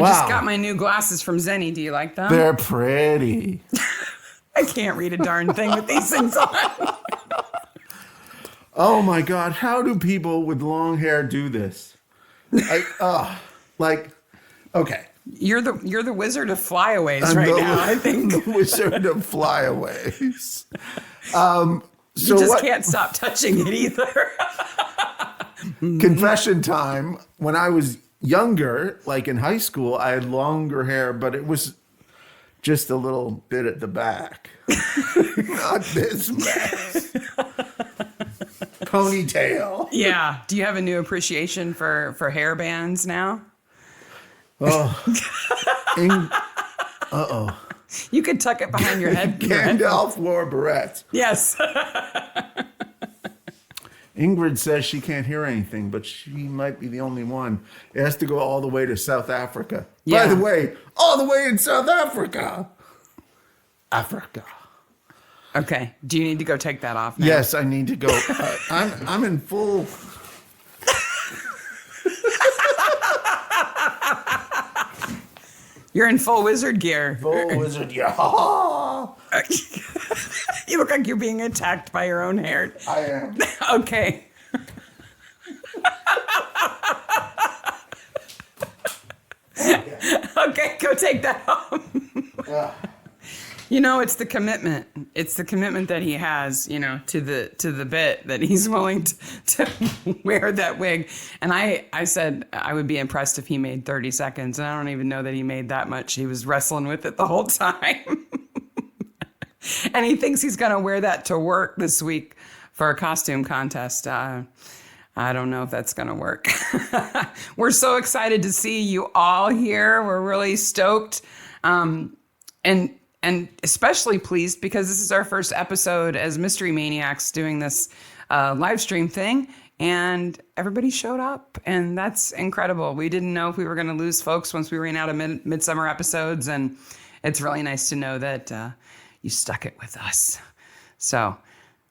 I just got my new glasses from Zenny. Do you like them? They're pretty. I can't read a darn thing with these things on. Oh my God. How do people with long hair do this? Okay. You're the wizard of flyaways now, I think. The wizard of flyaways. You just can't stop touching it either. Confession time. When I was younger, like in high school, I had longer hair, but it was just a little bit at the back. Not this mess. Ponytail. Yeah. Do you have a new appreciation for hair bands now? Oh. Uh-oh. You could tuck it behind your head. Gandalf wore barrettes. Yes. Ingrid says she can't hear anything, but she might be the only one. It has to go all the way to South Africa. Yeah. By the way, all the way in South Africa. Africa. Okay. Do you need to go take that off now? Yes, I need to go. I'm in full. You're in full wizard gear. Full wizard gear. You look like you're being attacked by your own hair. I am. Okay. Okay, go take that off. You know, it's the commitment. It's the commitment that he has, you know, to the bit that he's willing to wear that wig. And I said I would be impressed if he made 30 seconds. And I don't even know that he made that much. He was wrestling with it the whole time. And he thinks he's going to wear that to work this week for a costume contest. I don't know if that's going to work. We're so excited to see you all here. We're really stoked. And especially pleased because this is our first episode as Mystery Maniacs doing this live stream thing. And everybody showed up. And that's incredible. We didn't know if we were going to lose folks once we ran out of midsummer episodes. And it's really nice to know that you stuck it with us. So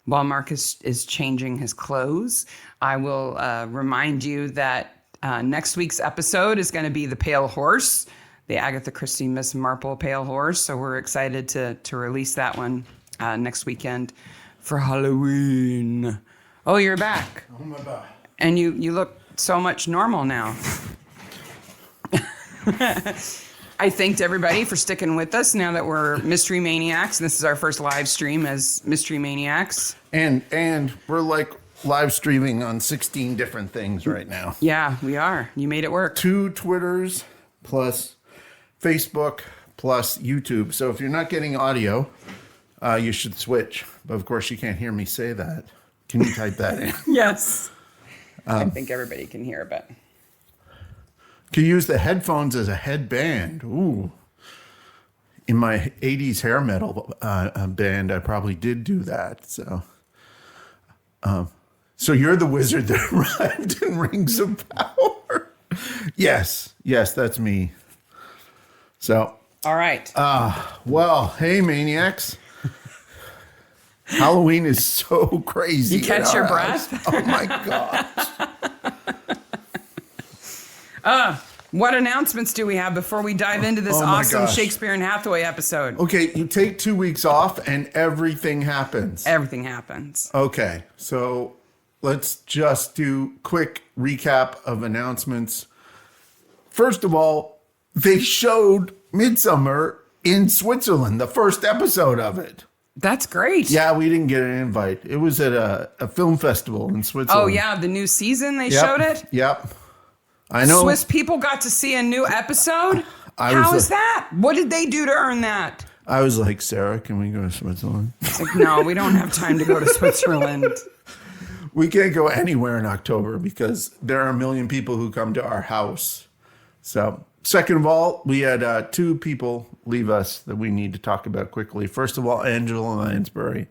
while Mark is changing his clothes, I will remind you that next week's episode is going to be The Pale Horse, the Agatha Christie Miss Marple Pale Horse. So we're excited to release that one next weekend for Halloween. Oh, you're back. Oh, my God. And you look so much normal now. I thanked everybody for sticking with us now that we're Mystery Maniacs. And this is our first live stream as Mystery Maniacs. And we're like live streaming on 16 different things right now. Yeah, we are. You made it work. 2 Twitters plus Facebook plus YouTube. So if you're not getting audio, you should switch. But of course, you can't hear me say that. Can you type that in? Yes. I think everybody can hear, but. Could use the headphones as a headband. Ooh. In my 80s hair metal band, I probably did do that. So you're the wizard that arrived in Rings of Power. Yes, that's me. So. All right. Well, hey, Maniacs. Halloween is so crazy. You catch your breath? Oh, my gosh. What announcements do we have before we dive into this awesome Shakespeare and Hathaway episode? Okay, you take 2 weeks off and everything happens. Everything happens. Okay, so let's just do quick recap of announcements. First of all, they showed Midsummer in Switzerland, the first episode of it. That's great. Yeah, we didn't get an invite. It was at a film festival in Switzerland. Oh, yeah, the new season they showed it? Yep. I know. Swiss people got to see a new episode? How is that? What did they do to earn that? I was like, Sarah, can we go to Switzerland? It's like, no, we don't have time to go to Switzerland. We can't go anywhere in October because there are a million people who come to our house. So, second of all, we had 2 people leave us that we need to talk about quickly. First of all, Angela Lansbury.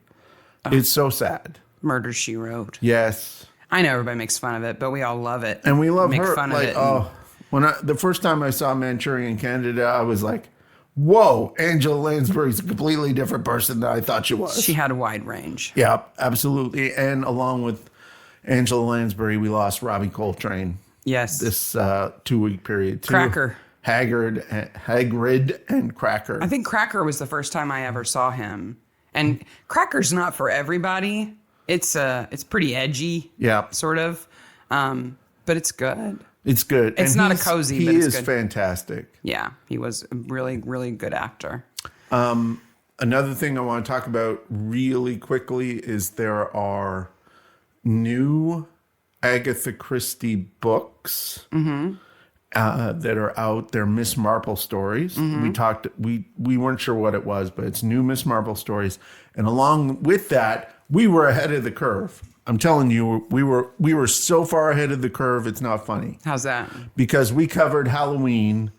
It's so sad. Murder, She Wrote. Yes. I know everybody makes fun of it, but we all love it. And we love Make her. fun like, of it. The first time I saw Manchurian Candidate, I was like, whoa, Angela Lansbury's a completely different person than I thought she was. She had a wide range. Yeah, absolutely. And along with Angela Lansbury, we lost Robbie Coltrane. Yes. This 2-week period too. Cracker. Hagrid and Cracker. I think Cracker was the first time I ever saw him. And Cracker's not for everybody. It's pretty edgy, sort of. But it's good. It's good. It's not a cozy, but it's good. He is fantastic. Yeah, he was a really, really good actor. Another thing I want to talk about really quickly is there are new Agatha Christie books that are out. They're Miss Marple stories. We weren't sure what it was, but it's new Miss Marple stories. And along with that, we were ahead of the curve. I'm telling you, we were so far ahead of the curve, it's not funny. How's that? Because we covered Halloween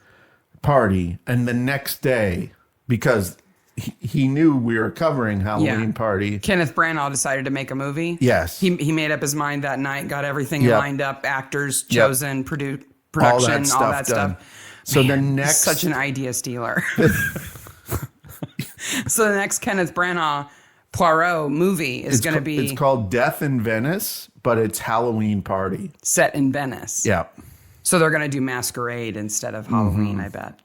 Party, and the next day, because he knew we were covering Halloween Party. Kenneth Branagh decided to make a movie. Yes. He made up his mind that night, got everything lined up, actors chosen, production, all that stuff. So Man, the next... such an idea stealer. So the next Kenneth Branagh Poirot movie is going to be... It's called Death in Venice, but it's Halloween Party. Set in Venice. Yeah. So they're going to do Masquerade instead of Halloween, I bet.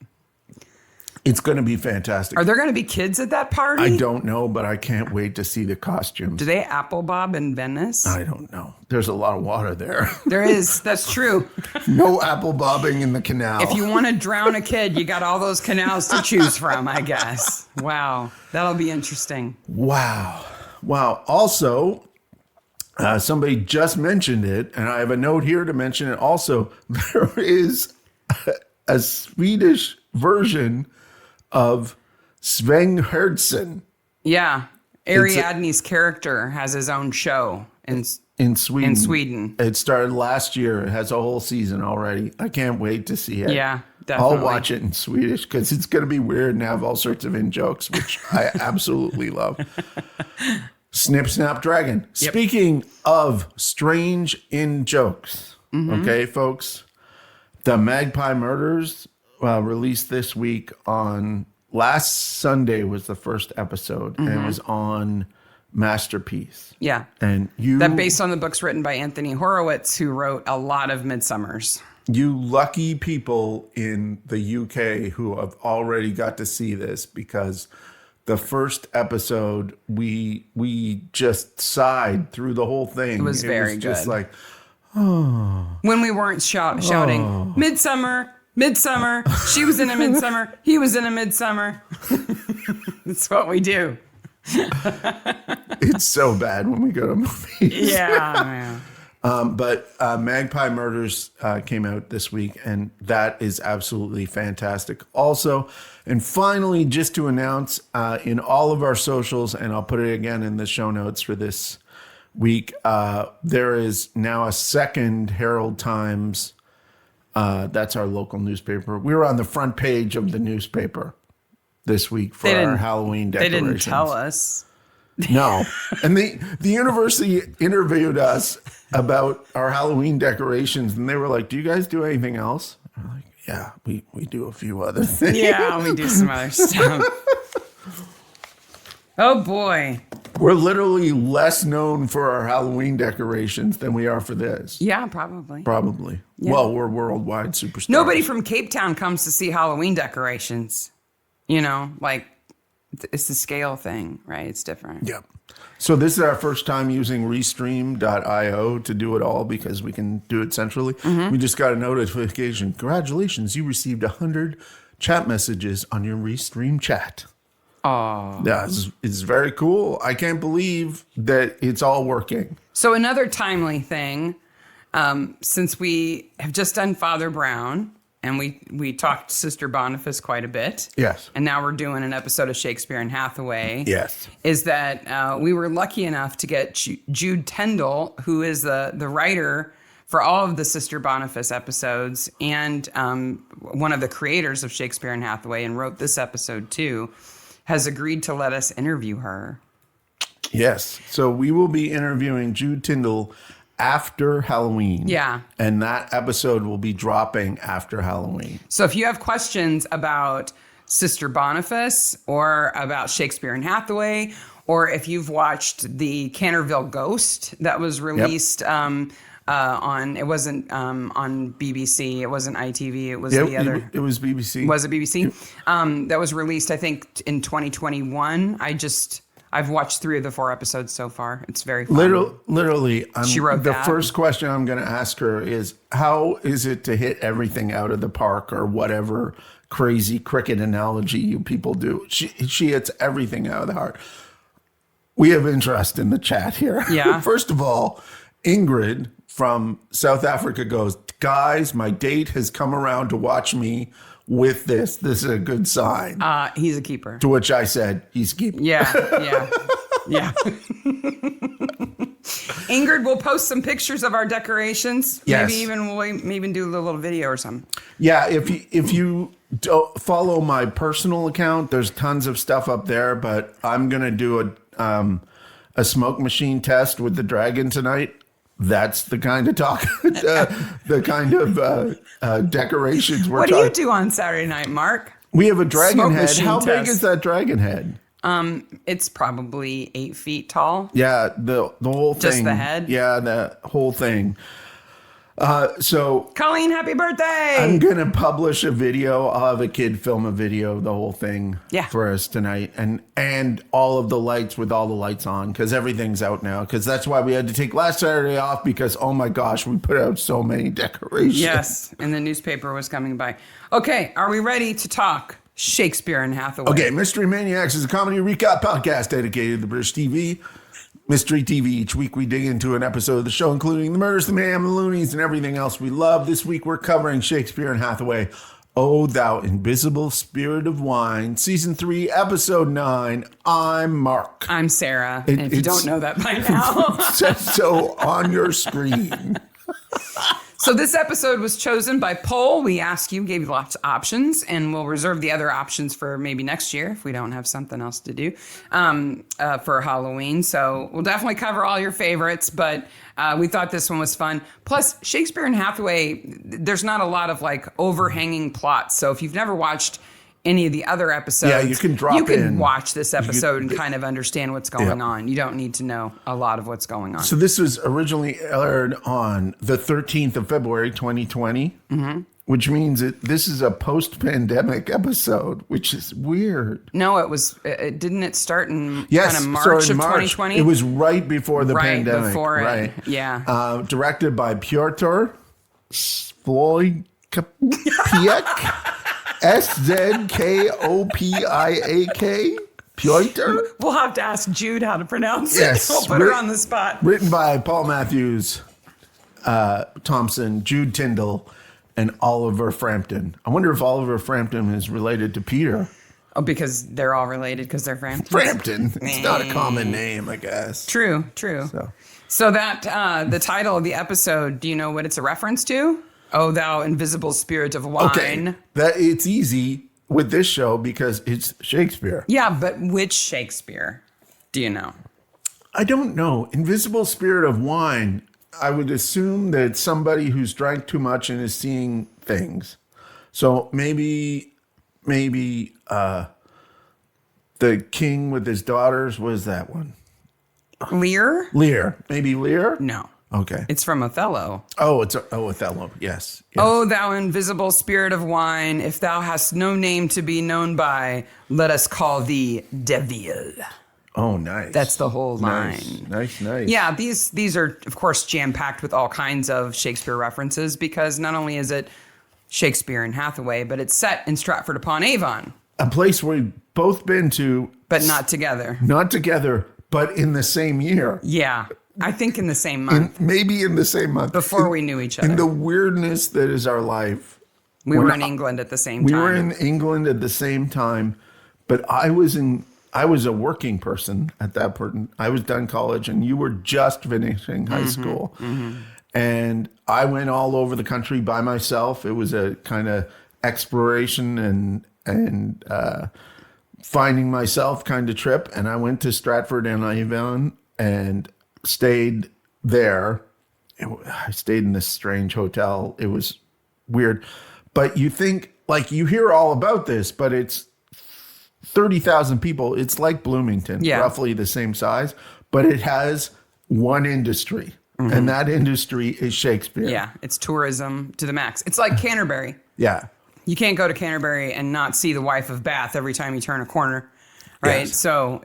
It's going to be fantastic. Are there going to be kids at that party? I don't know, but I can't wait to see the costumes. Do they apple bob in Venice? I don't know. There's a lot of water there. There is. That's true. No apple bobbing in the canal. If you want to drown a kid, you got all those canals to choose from, I guess. Wow. That'll be interesting. Wow. Also, somebody just mentioned it, and I have a note here to mention it also. There is a Swedish version of Sven Herdsen. Yeah. Ariadne's character has his own show in Sweden. It started last year. It has a whole season already. I can't wait to see it. Yeah, definitely. I'll watch it in Swedish because it's going to be weird and have all sorts of in-jokes, which I absolutely love. Snip, snap, dragon. Yep. Speaking of strange in-jokes, okay, folks, the Magpie Murders released this week on last Sunday was the first episode and it was on Masterpiece. Yeah. And that based on the books written by Anthony Horowitz, who wrote a lot of Midsummers. You lucky people in the UK who have already got to see this, because the first episode we just sighed through the whole thing. It was very good. Just like, when we weren't shouting Midsummer. She was in a Midsummer. He was in a Midsummer. That's what we do. It's so bad when we go to movies. Yeah. But Magpie Murders came out this week, and that is absolutely fantastic. Also, and finally, just to announce in all of our socials, and I'll put it again in the show notes for this week, there is now a second Herald Times. That's our local newspaper. We were on the front page of the newspaper this week for our Halloween decorations. They didn't tell us. No. And the university interviewed us about our Halloween decorations, and they were like, do you guys do anything else? And we're like, yeah, we do a few other things. Yeah, we do some other stuff. Oh, boy. We're literally less known for our Halloween decorations than we are for this. Yeah, probably. Yeah. Well, we're worldwide superstars. Nobody from Cape Town comes to see Halloween decorations. You know, like, it's the scale thing, right? It's different. Yeah. So this is our first time using Restream.io to do it all, because we can do it centrally. We just got a notification. Congratulations, you received 100 chat messages on your Restream chat. Oh. Yeah, it's very cool. I can't believe that it's all working. So another timely thing, since we have just done Father Brown, and we talked Sister Boniface quite a bit. Yes. And now we're doing an episode of Shakespeare and Hathaway. Yes. Is that we were lucky enough to get Jude Tyndall, who is the writer for all of the Sister Boniface episodes and one of the creators of Shakespeare and Hathaway, and wrote this episode too, has agreed to let us interview her. Yes. So we will be interviewing Jude Tyndall after Halloween. Yeah. And that episode will be dropping after Halloween. So if you have questions about Sister Boniface or about Shakespeare and Hathaway, or if you've watched the Canterville Ghost that was released on. It wasn't on BBC. It wasn't ITV. It was the other. It was BBC. Was it BBC? That was released, I think, in 2021. I've watched 3 of the 4 episodes so far. It's very fun. Literally, She wrote the that. first question I'm going to ask her is, how is it to hit everything out of the park or whatever crazy cricket analogy you people do? She hits everything out of the heart. We have interest in the chat here. Yeah. First of all, Ingrid from South Africa goes, guys, my date has come around to watch me with this. This is a good sign. He's a keeper. To which I said, he's keeping. Yeah. Ingrid will post some pictures of our decorations. Yes. Maybe even do a little video or something. Yeah, if you don't follow my personal account, there's tons of stuff up there, but I'm going to do a smoke machine test with the dragon tonight. That's the kind of talk, the kind of decorations we're What talking. do you do on Saturday night, Mark? We have a dragon Smoke head. machine How big test. is that dragon head? It's probably 8 feet tall. Yeah, the whole thing. Just the head? Yeah, the whole thing. So Colleen, happy birthday! I'm going to publish a video. I'll have a kid film a video of the whole thing for us tonight. And all of the lights with all the lights on, because everything's out now. Because that's why we had to take last Saturday off, because, oh my gosh, we put out so many decorations. Yes, and the newspaper was coming by. Okay, are we ready to talk Shakespeare and Hathaway? Okay, Mystery Maniacs is a comedy recap podcast dedicated to British TV. Mystery TV. Each week we dig into an episode of the show, including the murders, the mayhem, the loonies, and everything else we love. This week we're covering Shakespeare and Hathaway, Oh Thou Invisible Spirit of Wine, Season 3, Episode 9. I'm Mark. I'm Sarah, and if you don't know that by now. Says so on your screen. So this episode was chosen by poll. We asked you, gave you lots of options, and we'll reserve the other options for maybe next year if we don't have something else to do for Halloween. So we'll definitely cover all your favorites, but we thought this one was fun. Plus, Shakespeare and Hathaway, there's not a lot of like overhanging plots. So if you've never watched any of the other episodes, you can drop you can in. watch this episode and kind of understand what's going on. You don't need to know a lot of what's going on. So this was originally aired on the 13th of February, 2020, which means this is a post-pandemic episode, which is weird. No, didn't it start in Yes, kind of March so of in March, 2020? It was right before the Right pandemic. before it, right. yeah. Directed by Piotr Skopyak. Szkopiak. Piotr. We'll have to ask Jude how to pronounce Yes. it. We'll put her on the spot. Written by Paul Matthews Thompson, Jude Tyndall, and Oliver Frampton. I wonder if Oliver Frampton is related to Peter. Oh, because they're all related because they're Framptons. Frampton. It's not a common name, I guess. True. So that the title of the episode, do you know what it's a reference to? Oh, thou invisible spirit of wine. Okay, it's easy with this show because it's Shakespeare. Yeah, but which Shakespeare? Do you know? I don't know. Invisible spirit of wine. I would assume that it's somebody who's drank too much and is seeing things. So maybe the king with his daughters was that one. Lear? Lear. Maybe Lear? No. Okay. It's from Othello. Oh, Othello. Yes. Oh, thou invisible spirit of wine, if thou hast no name to be known by, let us call thee Devil. Oh, nice. That's the whole line. Nice. Yeah, these are, of course, jam-packed with all kinds of Shakespeare references because not only is it Shakespeare and Hathaway, but it's set in Stratford-upon-Avon. A place we've both been to. But not together. Not together, but in the same year. Yeah, I think in the same month. Maybe in the same month. Before we knew each other. In the weirdness that is our life. We were in England at the same time. We were in England at the same time, but I was a working person at that point. I was done college and you were just finishing high school. And I went all over the country by myself. It was a kind of exploration and finding myself kind of trip. And I went to Stratford-on-Avon and stayed there. I stayed in this strange hotel. It was weird. But you think, like, you hear all about this, but it's 30,000 people. It's like Bloomington, roughly the same size, but it has one industry. And that industry is Shakespeare. Yeah, it's tourism to the max. It's like Canterbury. Yeah. You can't go to Canterbury and not see the wife of Bath every time you turn a corner, right? Yes. So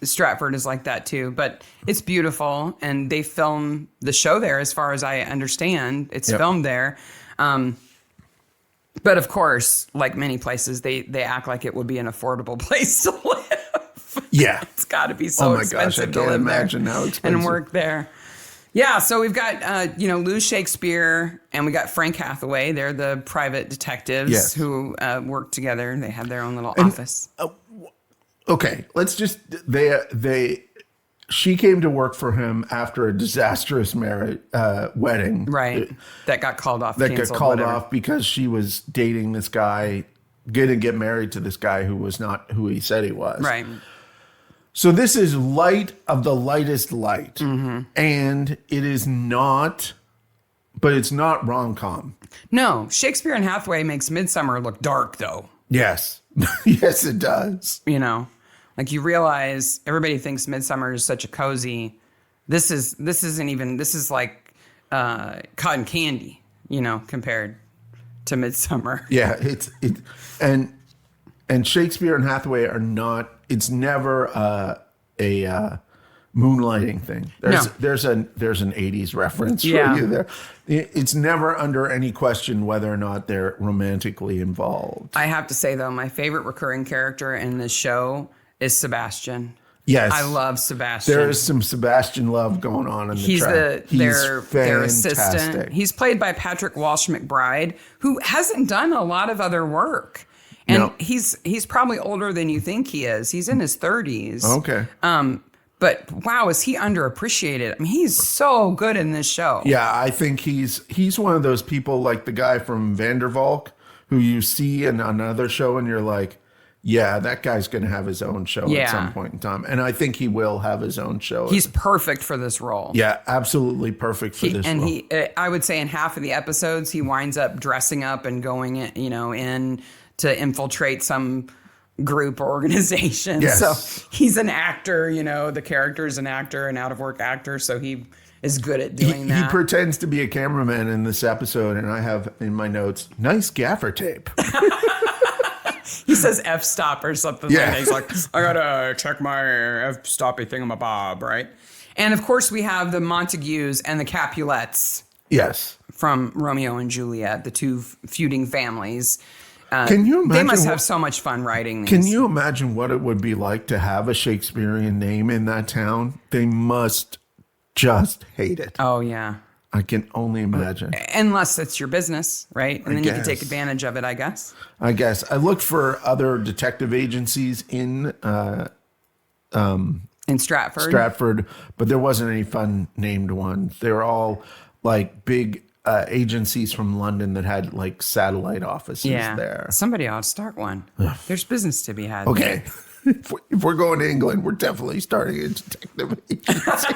Stratford is like that too. But it's beautiful, and they film the show there, as far as I understand. It's filmed there. But of course, like many places, they act like it would be an affordable place to live. Yeah. It's got to be so expensive to live imagine there how expensive. and work there. Yeah, so we've got, Lou Shakespeare, and we got Frank Hathaway. They're the private detectives who work together. They have their own little office. Okay, let's just she came to work for him after a disastrous wedding. Right. That got called off. That got canceled, called whatever. off because she was dating this guy, going to get married to this guy who was not who he said he was. Right. So this is light of the lightest light. And it is not, but it's not rom-com. No, Shakespeare and Hathaway makes Midsummer look dark, though. Yes. Yes, it does. Like you realize everybody thinks Midsummer is such a cozy. This is like cotton candy, compared to Midsummer. Yeah, and Shakespeare and Hathaway are not. It's never a moonlighting thing. There's an 80s reference for you there. It's never under any question whether or not they're romantically involved. I have to say though, my favorite recurring character in this show is Sebastian. Yes, I love Sebastian. There is some Sebastian love going on in the He's track. their assistant. He's played by Patrick Walsh McBride, who hasn't done a lot of other work. And he's probably older than you think he is. He's in his 30s. Okay. But wow, is he underappreciated? I mean, he's so good in this show. Yeah, I think he's one of those people like the guy from Vandervalk who you see in another show and you're like, yeah, that guy's going to have his own show at some point in time. And I think he will have his own show. He's perfect for this role. Yeah, absolutely perfect for this role. And I would say in half of the episodes, he winds up dressing up and going, in to infiltrate some group or organization. Yes. So he's an actor, the character is an actor, an out-of-work actor, so he is good at doing that. He pretends to be a cameraman in this episode, and I have in my notes, nice gaffer tape. He says f-stop or something like that. He's like, I gotta check my f-stoppy thingamabob, right? And of course we have the Montagues and the Capulets. Yes. From Romeo and Juliet, the two feuding families. Can you imagine? They must have so much fun writing these. Can you imagine what it would be like to have a Shakespearean name in that town? They must just hate it. Oh, yeah. I can only imagine. Unless it's your business, right? And then you can take advantage of it, I guess. I looked for other detective agencies in Stratford, but there wasn't any fun named ones. They were all like big agencies from London that had like satellite offices there. Somebody ought to start one. There's business to be had. Okay. If we're going to England, we're definitely starting a detective agency.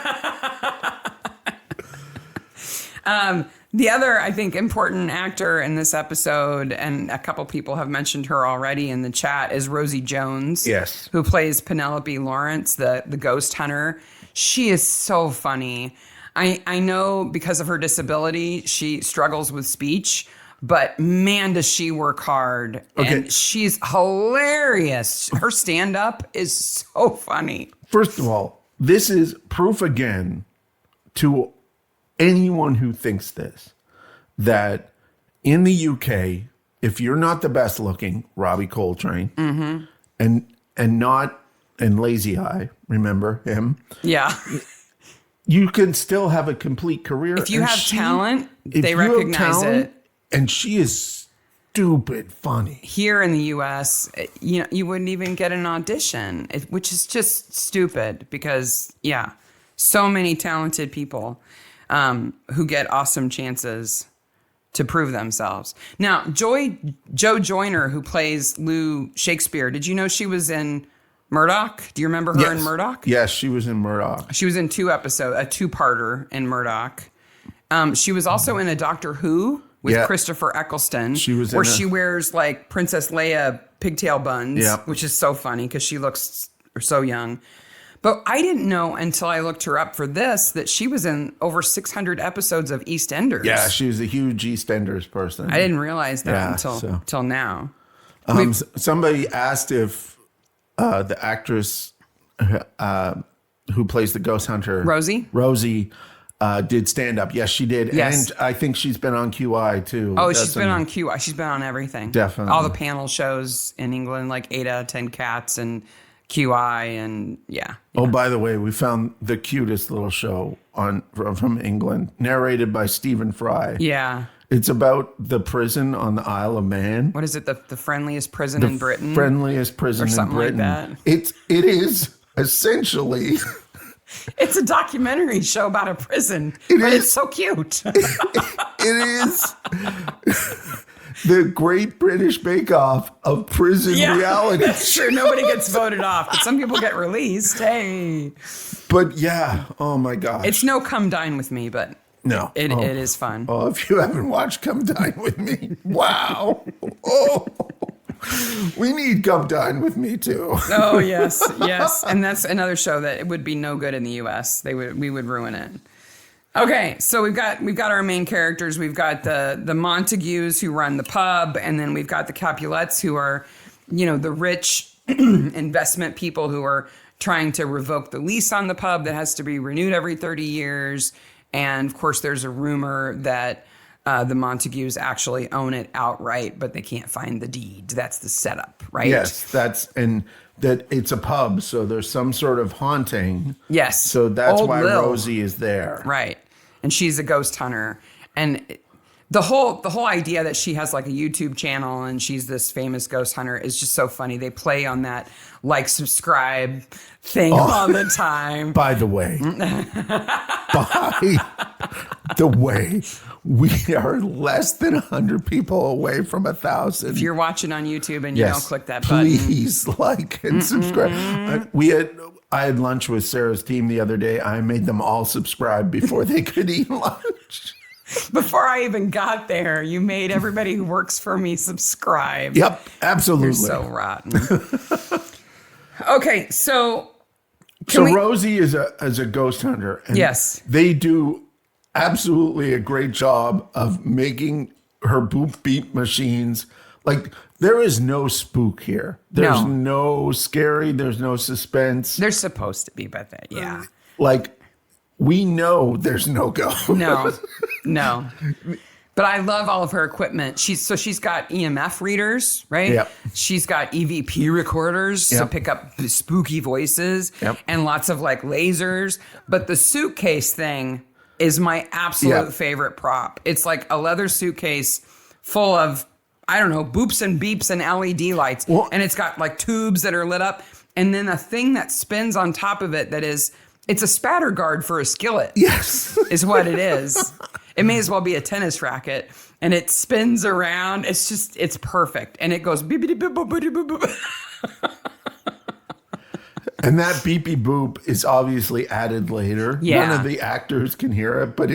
The other, I think, important actor in this episode, and a couple people have mentioned her already in the chat, is Rosie Jones. Yes. Who plays Penelope Lawrence, the ghost hunter. She is so funny. I know because of her disability, she struggles with speech, but man, does she work hard. Okay. And she's hilarious. Her stand-up is so funny. First of all, this is proof again to anyone who thinks this, that in the UK, if you're not the best looking, Robbie Coltrane, and Lazy Eye, remember him? Yeah. You can still have a complete career. If you have talent, they recognize it. And she is stupid funny. Here in the U.S., you wouldn't even get an audition, which is just stupid because, so many talented people who get awesome chances to prove themselves. Now, Jo Joyner, who plays Lou Shakespeare, did you know she was in Murdoch? Do you remember her in Murdoch? Yes, she was in Murdoch. She was in 2 episodes, a 2-parter in Murdoch. She was also in a Doctor Who with Christopher Eccleston, where she wears like Princess Leia pigtail buns, which is so funny because she looks so young. But I didn't know until I looked her up for this that she was in over 600 episodes of EastEnders. Yeah, she was a huge EastEnders person. I didn't realize that until now. Somebody asked if the actress who plays the ghost hunter, Rosie, did stand up. Yes, she did. Yes. And I think she's been on QI too. Oh, she's been on QI. She's been on everything. Definitely. All the panel shows in England, like 8 out of 10 Cats and QI and yeah. Oh, by the way, we found the cutest little show from England, narrated by Stephen Fry. Yeah. It's about the prison on the Isle of Man. What is it? The friendliest prison in Britain? Friendliest prison or something in Britain. Like that. It is essentially. It's a documentary show about a prison, but it's so cute. It is the Great British Bake Off of prison reality. That's true. Nobody gets voted off, but some people get released. Hey. But yeah, oh my gosh. It's no Come Dine With Me, but no, it is fun. Oh, if you haven't watched Come Dine With Me, wow. Oh. We need Come Dine With Me too. Oh yes, yes, and that's another show that it would be no good in the U.S. We would ruin it. Okay, so we've got our main characters. We've got the Montagues who run the pub, and then we've got the Capulets who are, the rich investment people who are trying to revoke the lease on the pub that has to be renewed every 30 years. And of course, there's a rumor that the Montagues actually own it outright, but they can't find the deed. That's the setup, right? Yes, that it's a pub, so there's some sort of haunting. Yes. So that's Old why Lil. Rosie is there. Right. And she's a ghost hunter. And the whole idea that she has like a YouTube channel and she's this famous ghost hunter is just so funny. They play on that subscribe thing all the time. By the way, we are less than 100 people away from 1,000. If you're watching on YouTube and you don't click that please button, like and subscribe. I had lunch with Sarah's team the other day. I made them all subscribe before they could eat lunch. Before I even got there, you made everybody who works for me subscribe. Yep, absolutely. You're so rotten. Okay, so Rosie is a ghost hunter. And yes, they do absolutely a great job of making her boop beep machines. Like, there is no spook here. There's no scary. There's no suspense. There's supposed to be, but yeah. Like, we know there's no ghost. No. But I love all of her equipment. She's got EMF readers, right? Yep. She's got EVP recorders to pick up the spooky voices and lots of lasers. But the suitcase thing is my absolute favorite prop. It's like a leather suitcase full of, I don't know, boops and beeps and LED lights. Well, and it's got tubes that are lit up. And then a thing that spins on top of it it's a spatter guard for a skillet. Yes. Is what it is. It may as well be a tennis racket. And it spins around. It's perfect. And it goes beep beep boop boop boop boop boop. And that beepy boop is obviously added later. Yeah. None of the actors can hear it, but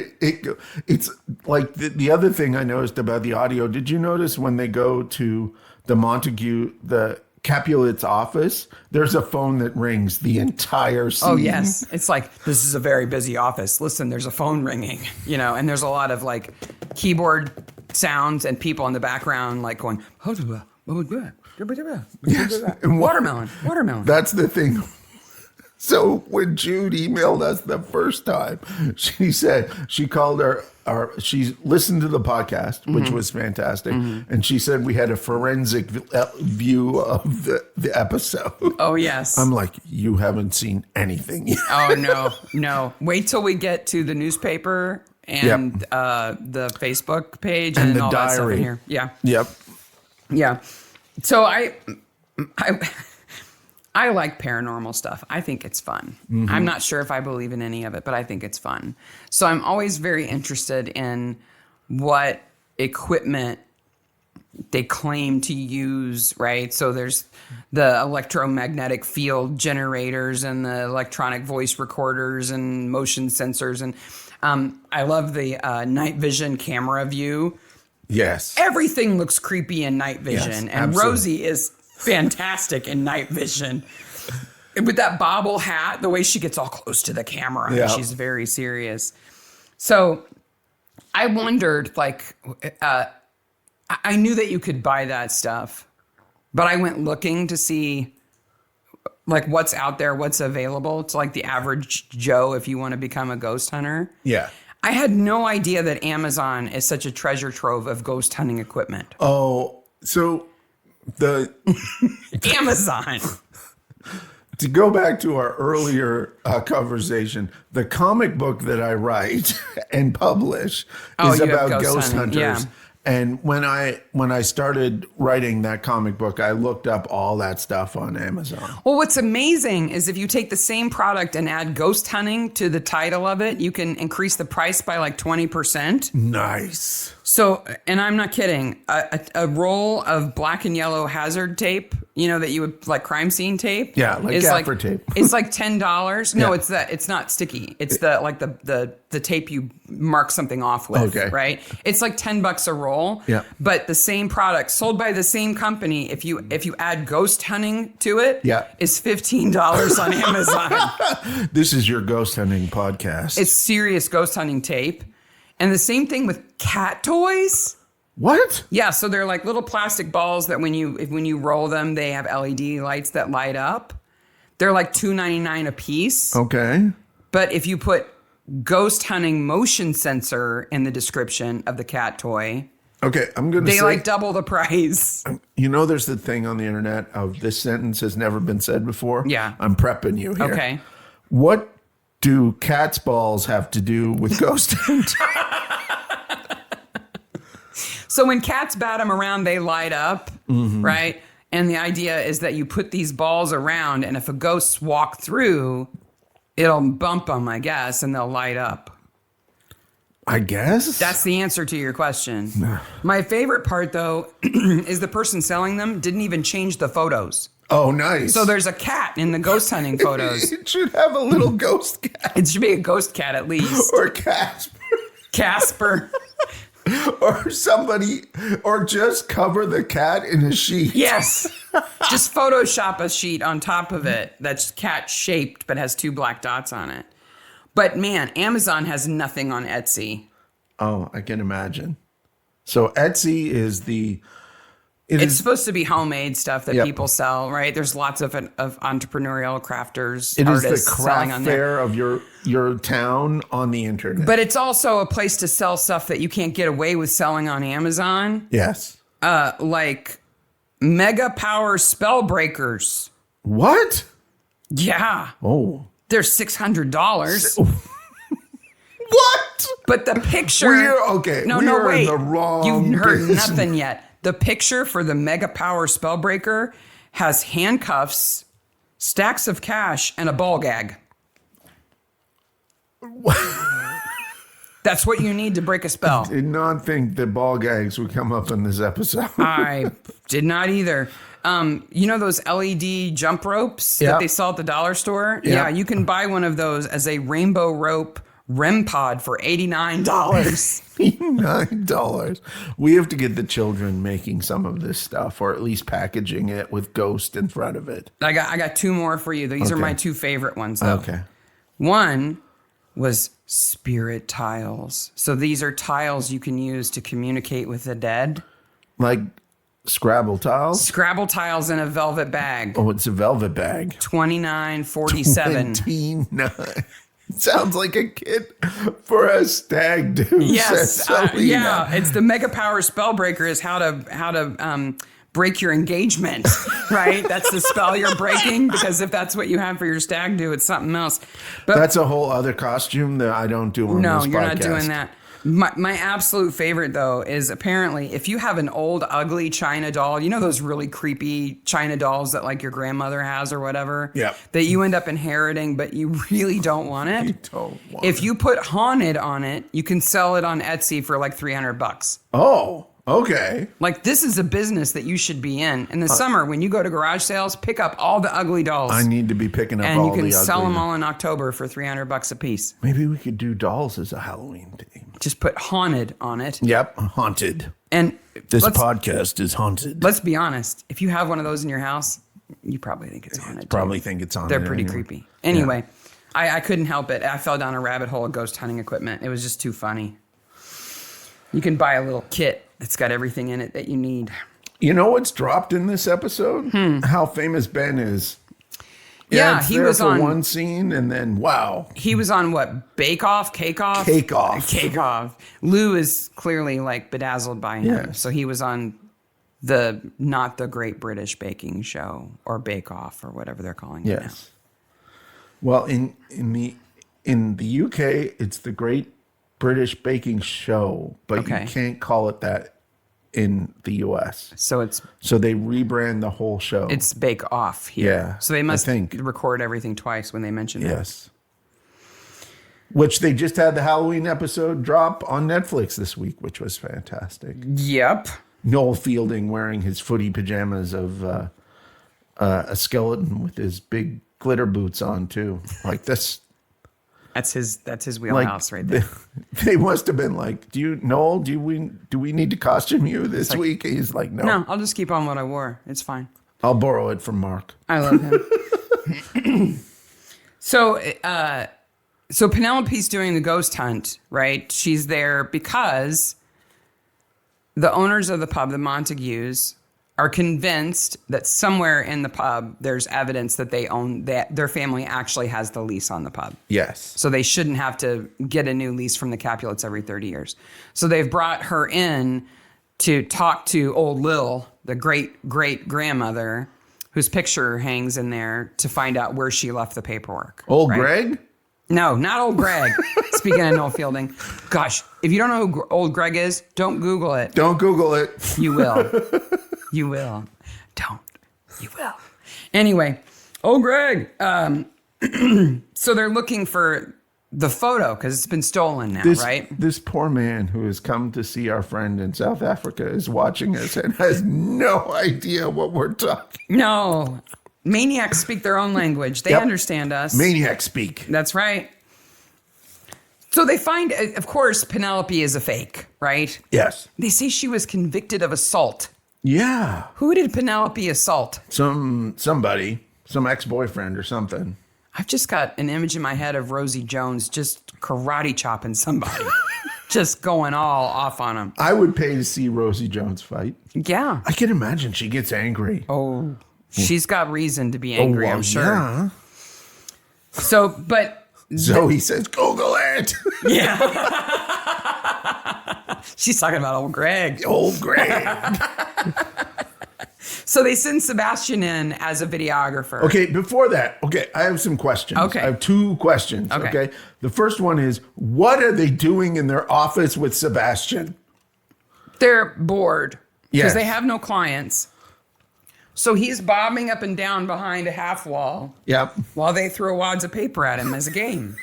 it's like the other thing I noticed about the audio. Did you notice when they go to the Capulet's office, there's a phone that rings the entire scene? Oh, yes. It's like, this is a very busy office. Listen, there's a phone ringing, and there's a lot of keyboard sounds and people in the background going, yes. And watermelon. That's the thing. So when Jude emailed us the first time, she said she called she listened to the podcast, which was fantastic. And she said we had a forensic view of the episode. Oh, yes. I'm like, you haven't seen anything yet. Oh, no. Wait till we get to the newspaper and the Facebook page and the all diary. That stuff in here. Yeah. Yep. Yeah. So I like paranormal stuff. I think it's fun. I'm not sure if I believe in any of it, but I think it's fun. So I'm always very interested in what equipment they claim to use, right? So there's the electromagnetic field generators and the electronic voice recorders and motion sensors. And I love the night vision camera view. Yes. Everything looks creepy in night vision. Yes, and absolutely. Rosie is fantastic in night vision. with that bobble hat, the way she gets all close to the camera. Yeah. She's very serious. So I wondered, like, I knew that you could buy that stuff, but I went looking to see, like, what's out there, what's available to, like, the average Joe if you want to become a ghost hunter. Yeah. I had no idea that Amazon is such a treasure trove of ghost hunting equipment. Oh, so the Amazon. to go back to our earlier conversation, the comic book that I write and publish is you have about ghost ghost hunting, hunters. yeah. And when I started writing that comic book, I looked up all that stuff on Amazon. Well, what's amazing is if you take the same product and add ghost hunting to the title of it, you can increase the price by like 20%. Nice. So, and I'm not kidding, a roll of black and yellow hazard tape, you know, that you would like crime scene tape. Yeah, like is gaffer tape. It's like $10. No, Yeah. it's not sticky. It's the tape you mark something off with, Okay. right? It's like $10 a roll. Yeah. But the same product sold by the same company, if you add ghost hunting to it, Yeah. is $15 on Amazon. This is your ghost hunting podcast. It's serious ghost hunting tape. And the same thing with cat toys. What? Yeah, so they're like little plastic balls that when you roll them, they have LED lights that light up. They're like $2.99 a piece. Okay. But if you put ghost hunting motion sensor in the description of the cat toy, Okay, I'm going to say... they like double the price. You know, there's the thing on the internet of this sentence has never been said before. Yeah. I'm prepping you here. Okay. What do cat's balls have to do with ghost hunting? So when cats bat them around, they light up, right? And the idea is that you put these balls around, and if a ghost walk through, it'll bump them, I guess, and they'll light up. I guess. That's the answer to your question. My favorite part, though, is the person selling them didn't even change the photos. Oh, nice. So there's a cat in the ghost hunting photos. It should have a little ghost cat. It should be a ghost cat at least. Or Casper. Casper. Or somebody. Or just cover the cat in a sheet. Yes. Just Photoshop a sheet on top of it that's cat shaped but has 2 black dots on it. But man, Amazon has nothing on Etsy. Oh, I can imagine. So Etsy is the... It's supposed to be homemade stuff that Yep. people sell, right? There's lots of entrepreneurial crafters, It is artists the selling craft on there. fair of your town on the internet. But it's also a place to sell stuff that you can't get away with selling on Amazon, Yes. like mega power spell breakers. What? Yeah, Oh. they're $600. What? But the picture. We're okay. No, we no, are wait. in the wrong You've heard business. nothing yet. The picture for the mega power spellbreaker has handcuffs, stacks of cash, and a ball gag. That's what you need to break a spell. Did not think that ball gags would come up in this episode. I did not either. You know those LED jump ropes Yeah. that they sell at the dollar store? Yeah. Yeah, you can buy one of those as a rainbow rope REM pod for $89. $9. We have to get the children making some of this stuff, or at least packaging it with ghost in front of it. I got 2 more for you. These are Okay. my 2 favorite ones, though. Okay. One was spirit tiles. So these are tiles you can use to communicate with the dead. Like Scrabble tiles. Scrabble tiles in a velvet bag. Oh, it's a velvet bag. $29.47. 29. Sounds like a kit for a stag do. Yes, says Selena. yeah. It's the mega power spellbreaker is how to break your engagement, right? That's the spell you're breaking, because if that's what you have for your stag do, it's something else. But That's a whole other costume that I don't do on no, this you're podcast. not doing that. My absolute favorite, though, is apparently if you have an old, ugly China doll, you know those really creepy China dolls that like your grandmother has or whatever? Yep. That you end up inheriting, but you really don't want it. You don't want If it. you put haunted on it, you can sell it on Etsy for like $300. Oh, okay. Like, this is a business that you should be in. In the summer, when you go to garage sales, pick up all the ugly dolls. I need to be picking up and all you can the sell ugly- them all in October for $300 a piece. Maybe we could do dolls as a Halloween theme. Just put haunted on it. Yep, haunted. And This let's, podcast is haunted. let's be honest. If you have one of those in your house, You probably think it's haunted. Probably think it's haunted. They're pretty anyway. creepy. Anyway, I couldn't help it. I fell down a rabbit hole of ghost hunting equipment. It was just too funny. You can buy a little kit that's got everything in it that you need. You know what's dropped in this episode? How famous Ben is. Yeah, he was on one scene, and then wow, he was on what? Bake Off, Cake Off, Cake Off, Cake Off. Lou is clearly like bedazzled by him, Yeah. so he was on not the Great British Baking Show or Bake Off or whatever they're calling it. Yes. Well, in the UK, it's the Great British Baking Show, but you can't call it that in the US. So they rebrand the whole show. It's Bake Off here. Yeah, So they must I think. record everything twice when they mention it. Yes. Which they just had the Halloween episode drop on Netflix this week, which was fantastic. Yep. Noel Fielding wearing his footy pajamas of a skeleton with his big glitter boots on too. Like this. That's his wheelhouse right there. They must have been like, Noel, do we need to costume you this week? And he's like, no. No, I'll just keep on what I wore. It's fine. I'll borrow it from Mark. I love him. So Penelope's doing the ghost hunt, right? She's there because the owners of the pub, the Montagues, are convinced that somewhere in the pub there's evidence that their family actually has the lease on the pub. Yes. So they shouldn't have to get a new lease from the Capulets every 30 years. So they've brought her in to talk to old Lil, the great-great-grandmother, whose picture hangs in there, to find out where she left the paperwork. Old Greg? No, not old Greg. Speaking of Noel Fielding. Gosh, if you don't know who old Greg is, don't Google it. Don't Google it. You will. You will. Don't. You will. Anyway, old Greg. So they're looking for the photo because it's been stolen now, right? This poor man who has come to see our friend in South Africa is watching us and has no idea what we're talking. No. Maniacs speak their own language. They understand us. Maniacs speak. That's right. So they find, of course, Penelope is a fake, right? Yes. They say she was convicted of assault. Yeah. Who did Penelope assault? Somebody, some ex-boyfriend or something. I've just got an image in my head of Rosie Jones just karate chopping somebody. Just going all off on him. I would pay to see Rosie Jones fight. Yeah. I can imagine she gets angry. Oh, she's got reason to be angry, I'm sure. Yeah. So, but... Zoe says, Google it. Yeah. She's talking about old Greg. Old Greg. So they send Sebastian in as a videographer. Okay, before that, I have some questions. Okay. I have two questions. Okay. The first one is, what are they doing in their office with Sebastian? They're bored because Yes. they have no clients. So he's bobbing up and down behind a half wall. Yep. While they throw wads of paper at him as a game.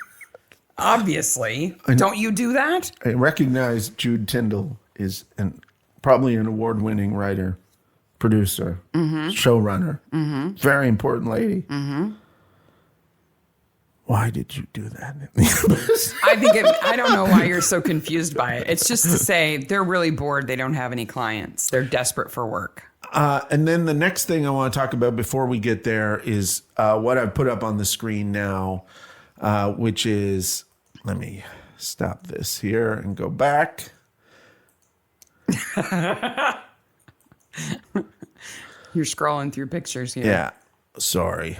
Obviously. Don't you do that? I recognize Jude Tyndall is probably an award-winning writer, producer, showrunner. Very important lady. Why did you do that? I don't know why you're so confused by it. It's just to say they're really bored. They don't have any clients. They're desperate for work. And then the next thing I want to talk about before we get there is what I've put up on the screen now, which is, let me stop this here and go back. You're scrolling through pictures here. Yeah. Sorry.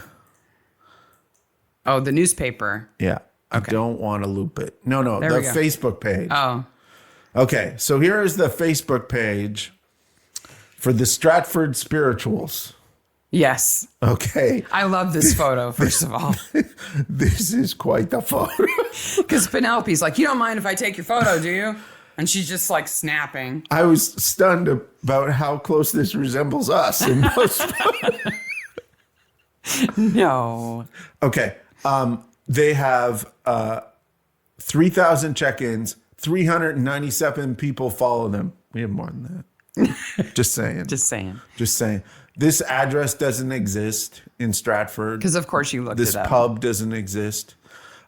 Oh, the newspaper. Yeah. Okay. I don't want to loop it. No, There the we go. Facebook page. Oh. Okay. So here is the Facebook page for the Stratford Spirituals. Yes. Okay. I love this photo, first of all. This is quite the photo. Because Penelope's like, you don't mind if I take your photo, do you? And she's just like snapping. I was stunned about how close this resembles us in most photos. Okay. No. They have 3,000 check-ins, 397 people follow them. We have more than that. Just saying. Just saying. This address doesn't exist in Stratford. Because of course you looked This it up. pub doesn't exist.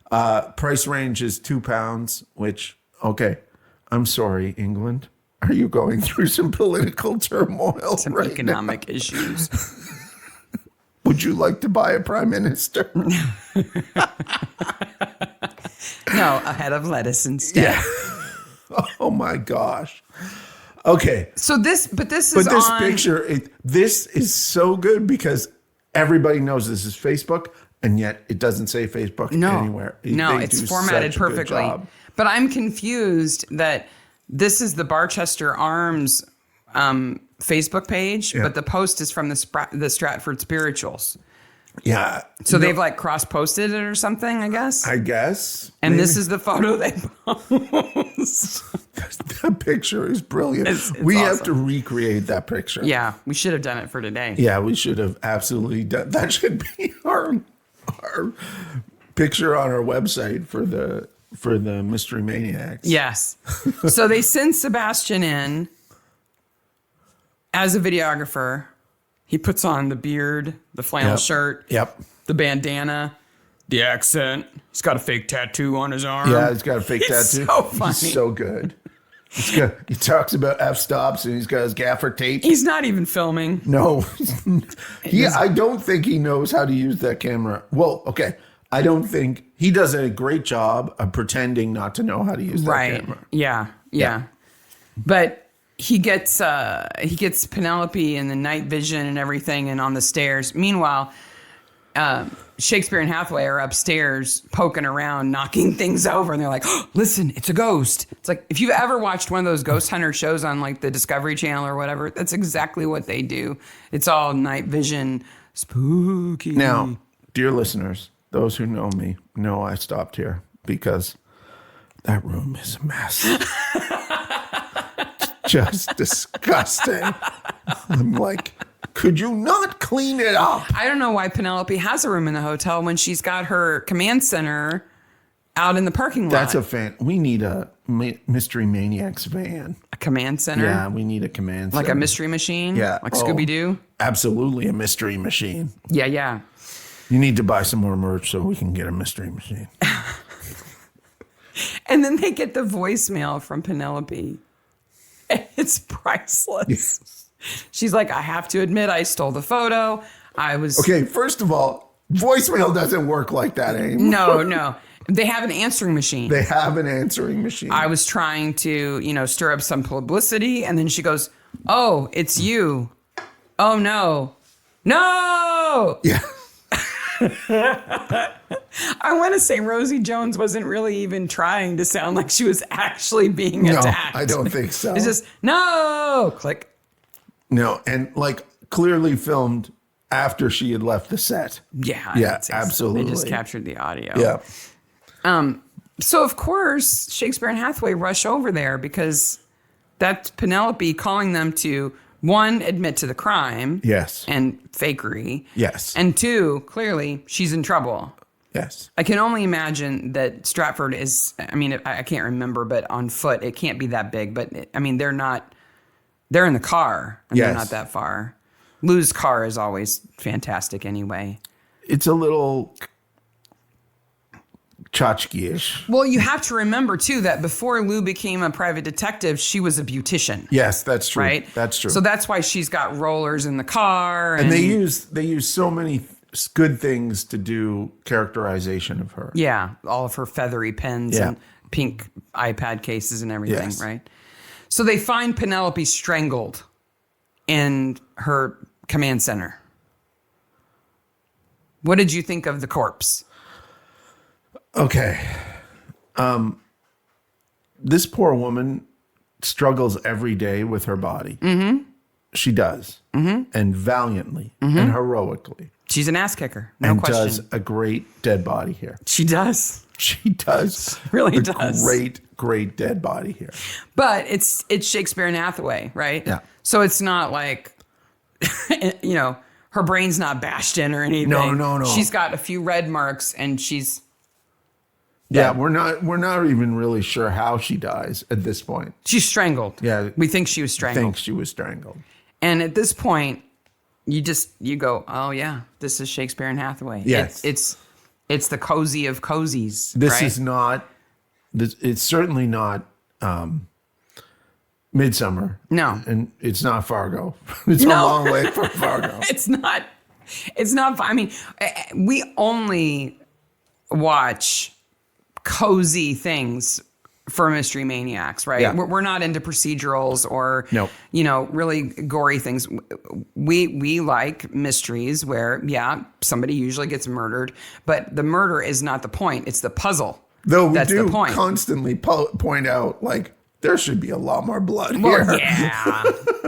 Price range is £2, which, okay, I'm sorry, England. Are you going through some political turmoil Some right economic issues. Would you like to buy a prime minister? No, a head of lettuce instead. Yeah. Oh my gosh. Okay. So this Picture, this is so good because everybody knows this is Facebook, and yet it doesn't say Facebook anywhere. No, They it's do formatted such a good perfectly. job. But I'm confused that this is the Barchester Arms Facebook page, but the post is from the Stratford Spirituals. Yeah. So they've like cross-posted it or something, I guess. I guess. And this is the photo they post. That picture is brilliant. It's we have awesome. to recreate that picture. Yeah, we should have done it for today. Yeah, we should have absolutely done. That should be our picture on our website for the Mystery Maniacs. Yes. So they send Sebastian in as a videographer. He puts on the beard, the flannel shirt, the bandana, the accent. He's got a fake tattoo on his arm. Yeah, he's got a fake tattoo. So funny. He's so good. He talks about f-stops and he's got his gaffer tape. He's not even filming. No. I don't think he knows how to use that camera. Well, okay. I don't think he does a great job of pretending not to know how to use that camera. Yeah. But he gets Penelope in the night vision and everything and on the stairs. Meanwhile, Shakespeare and Hathaway are upstairs poking around, knocking things over, and they're like, oh, listen, it's a ghost. It's like, if you've ever watched one of those ghost hunter shows on like the Discovery Channel or whatever, that's exactly what they do. It's all night vision, spooky. Now, dear listeners, those who know me know I stopped here because that room is a mess. Just disgusting. I'm like, could you not clean it up? I don't know why Penelope has a room in the hotel when she's got her command center out in the parking lot. That's a fan. We need a Mystery Maniacs van. A command center? Yeah, we need a command center. Like a mystery machine? Yeah. Like Scooby-Doo? Absolutely a mystery machine. Yeah. You need to buy some more merch so we can get a mystery machine. And then they get the voicemail from Penelope. It's priceless. Yes. She's like, I have to admit, I stole the photo. I was... Okay, first of all, voicemail doesn't work like that anymore. No. They have an answering machine. They have an answering machine. I was trying to, stir up some publicity. And then she goes, oh, it's you. Oh, no. No! Yeah. I want to say Rosie Jones wasn't really even trying to sound like she was actually being attacked. No, I don't think so. It's just, no! Click. No, and like clearly filmed after she had left the set. Yeah. Yeah, absolutely. They just captured the audio. Yeah. So, of course, Shakespeare and Hathaway rush over there because that's Penelope calling them to, one, admit to the crime. Yes. And fakery. Yes. And two, clearly, she's in trouble. Yes. I can only imagine that Stratford is, I can't remember, but on foot, it can't be that big. But, they're in the car. And they're not that far. Lou's car is always fantastic anyway. It's a little tchotchke-ish. Well, you have to remember, too, that before Lou became a private detective, she was a beautician. Yes, that's true. Right? That's true. So that's why she's got rollers in the car. And they use so many good things to do characterization of her. Yeah, all of her feathery pens and pink iPad cases and everything, right? So they find Penelope strangled in her command center. What did you think of the corpse? Okay. This poor woman struggles every day with her body. Mm-hmm. She does. Mm-hmm. And valiantly and heroically. She's an ass kicker. No question. And does a great dead body here. She does. She does. Really does. Great dead body here. But it's Shakespeare and Hathaway, right? Yeah. So it's not like, her brain's not bashed in or anything. No. She's got a few red marks and she's... Yeah, we're not even really sure how she dies at this point. She's strangled. Yeah. We think she was strangled. And at this point, you go, oh yeah, this is Shakespeare and Hathaway. Yes. It's the cozy of cozies. This right? is not, it's certainly not Midsummer. No. And it's not Fargo. It's a long way from Fargo. It's not It's not fun. I mean, we only watch cozy things for Mystery Maniacs, right? Yeah. We're not into procedurals or, Nope. really gory things. We like mysteries where, somebody usually gets murdered, but the murder is not the point. It's the puzzle. Though we That's do the point. constantly point out, like, there should be a lot more blood Well, here.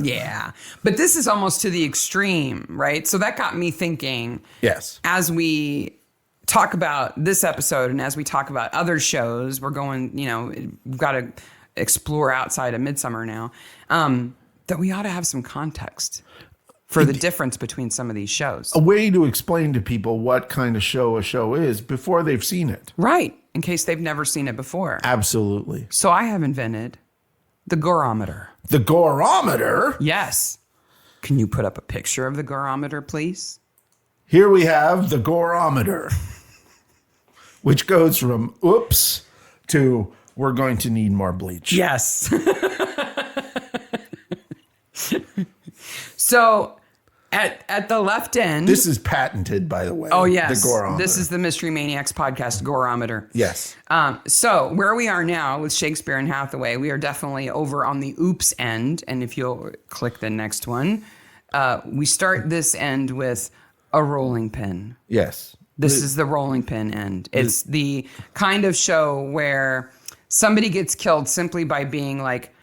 yeah. But this is almost to the extreme, right? So that got me thinking. Yes. As we talk about this episode and as we talk about other shows, we're going, we've got to explore outside of Midsummer now, that we ought to have some context for the difference between some of these shows. A way to explain to people what kind of show a show is before they've seen it. Right. In case they've never seen it before. Absolutely. So I have invented the Gorometer. The Gorometer? Yes. Can you put up a picture of the Gorometer, please? Here we have the Gorometer, which goes from oops to we're going to need more bleach. Yes. So at the left end. This is patented, by the way. Oh, yes. The Gorometer. This is the Mystery Maniacs podcast, Gorometer. Yes. So where we are now with Shakespeare and Hathaway, we are definitely over on the oops end. And if you'll click the next one, we start this end with a rolling pin. Yes. This is the rolling pin end. It's the kind of show where somebody gets killed simply by being like,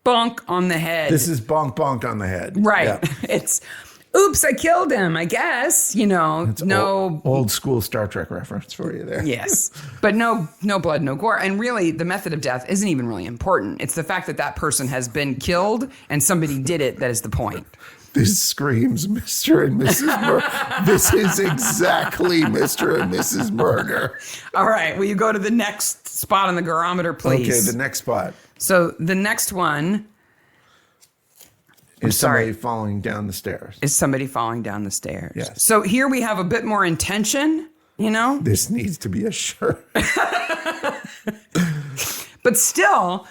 bonk on the head. This is bonk bonk on the head. Right. Yeah. It's, oops, I killed him, I guess. It's no. old school Star Trek reference for you there. Yes. But no blood, no gore. And really, the method of death isn't even really important. It's the fact that that person has been killed and somebody did it that is the point. This screams Mr. and Mrs. Murder. This is exactly Mr. and Mrs. Murder. All right. Will you go to the next spot on the Gorometer, please? Okay, the next spot So the next one is somebody falling down the stairs. is somebody falling down the stairs. Yes. So here we have a bit more intention, This needs to be a shirt. But still,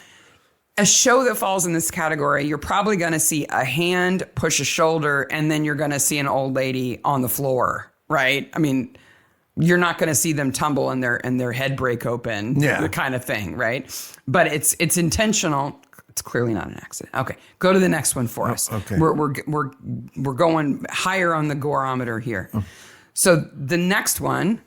a show that falls in this category, you're probably going to see a hand push a shoulder, and then you're going to see an old lady on the floor, right? I mean, you're not going to see them tumble and their head break open, the kind of thing, right? But it's intentional. It's clearly not an accident. Okay, go to the next one for us. Okay, we're going higher on the Gorometer here. Oh. So the next one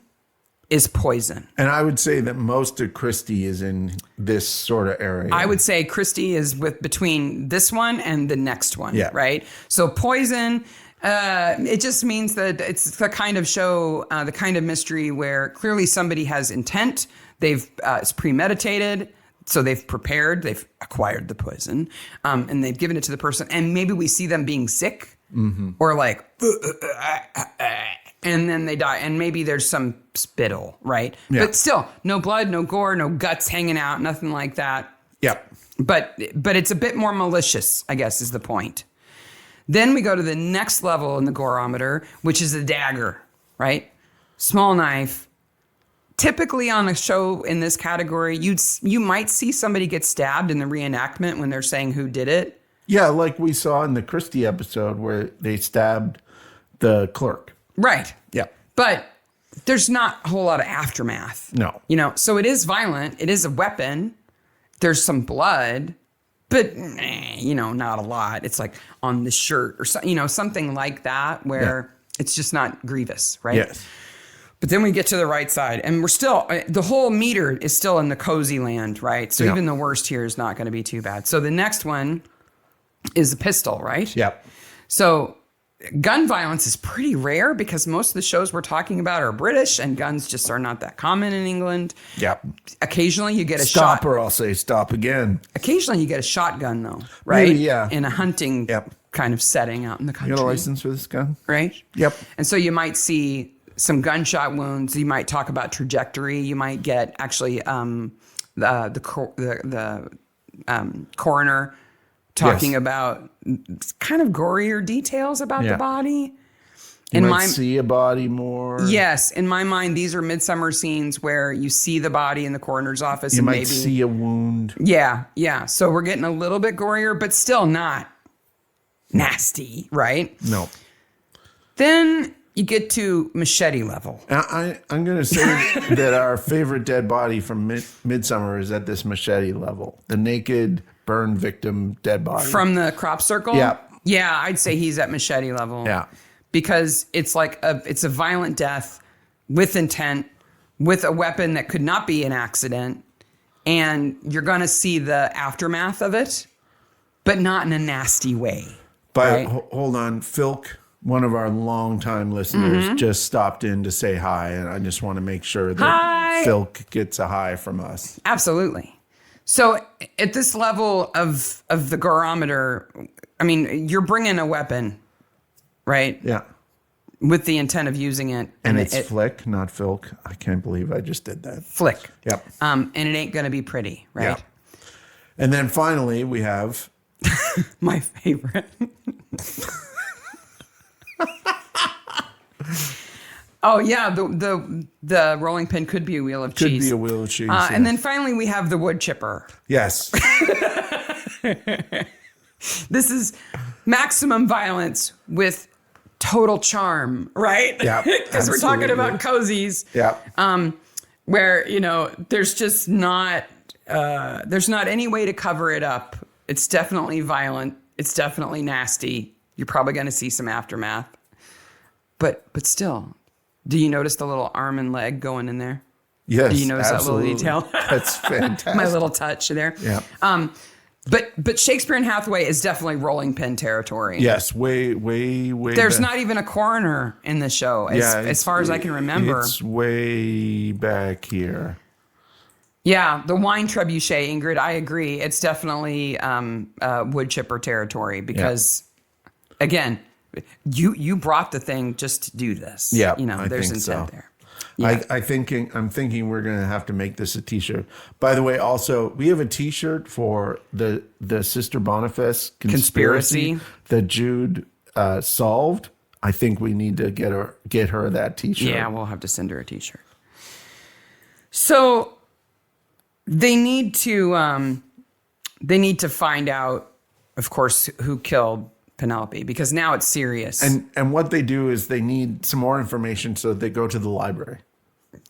is poison. And I would say that most of Christie is in this sort of area. I would say Christie is between this one and the next one, right? So poison, it just means that it's the kind of show, the kind of mystery where clearly somebody has intent. It's premeditated. So they've prepared, they've acquired the poison, and they've given it to the person. And maybe we see them being sick or like, and then they die. And maybe there's some spittle, right? Yeah. But still, no blood, no gore, no guts hanging out, nothing like that. Yep. But it's a bit more malicious, I guess, is the point. Then we go to the next level in the Gorometer, which is a dagger, right? Small knife. Typically on a show in this category, you might see somebody get stabbed in the reenactment when they're saying who did it. Yeah, like we saw in the Christie episode where they stabbed the clerk. Right. Yeah. But there's not a whole lot of aftermath. No. So it is violent. It is a weapon. There's some blood, but not a lot. It's like on the shirt or something like that where it's just not grievous, right? Yes. But then we get to the right side, and we're still, the whole meter is still in the cozy land, right? So even the worst here is not going to be too bad. So the next one is a pistol, right? Yep. So gun violence is pretty rare because most of the shows we're talking about are British, and guns just are not that common in England. Yep. Occasionally you get a stop, shot. Or I'll say stop again. Occasionally you get a shotgun, though, right? Maybe, yeah. In a hunting kind of setting out in the country. You got a license for this gun? Right? Yep. And so you might see some gunshot wounds. You might talk about trajectory. You might get actually the coroner talking about kind of gorier details about the body. You might see a body more. Yes. In my mind, these are Midsummer scenes where you see the body in the coroner's office. You and might see a wound. Yeah. Yeah. So we're getting a little bit gorier, but still not nasty, right? No. Then you get to machete level. I'm going to say that our favorite dead body from Midsummer is at this machete level. The naked burn victim dead body. From the crop circle? Yeah. Yeah, I'd say he's at machete level. Yeah. Because it's like it's a violent death with intent, with a weapon that could not be an accident. And you're going to see the aftermath of it, but not in a nasty way. But right? hold on, Philk, one of our longtime listeners, just stopped in to say hi, and I just want to make sure that Philk gets a hi from us. Absolutely. So at this level of the gorometer, I mean, you're bringing a weapon, right? Yeah. With the intent of using it. And it's Flick, not Philk. I can't believe I just did that. Flick. Yep. And it ain't going to be pretty, right? Yeah. And then finally, we have... my favorite. Oh yeah, the rolling pin could be a wheel of cheese. Could be a wheel of cheese. And then finally we have the wood chipper. Yes. This is maximum violence with total charm, right? Yeah. Because we're talking about cozies. Yeah. Where, there's just not there's not any way to cover it up. It's definitely violent. It's definitely nasty. You're probably going to see some aftermath. But still, do you notice the little arm and leg going in there? Yes, do you notice absolutely. that little detail? That's fantastic. My little touch there. Yeah. But Shakespeare and Hathaway is definitely rolling pin territory. Yes, way. There's not even a coroner in the show, as far as I can remember. It's way back here. Yeah, the wine trebuchet, Ingrid, I agree. It's definitely wood chipper territory because, again, you brought the thing just to do this. Yeah, there's intent there. Yeah. I'm thinking we're going to have to make this a T-shirt. By the way, also, we have a T-shirt for the Sister Boniface conspiracy that Jude solved. I think we need to get her that T-shirt. Yeah, we'll have to send her a T-shirt. So they need to find out, of course, who killed Penelope, because now it's serious. And what they do is they need some more information, so they go to the library.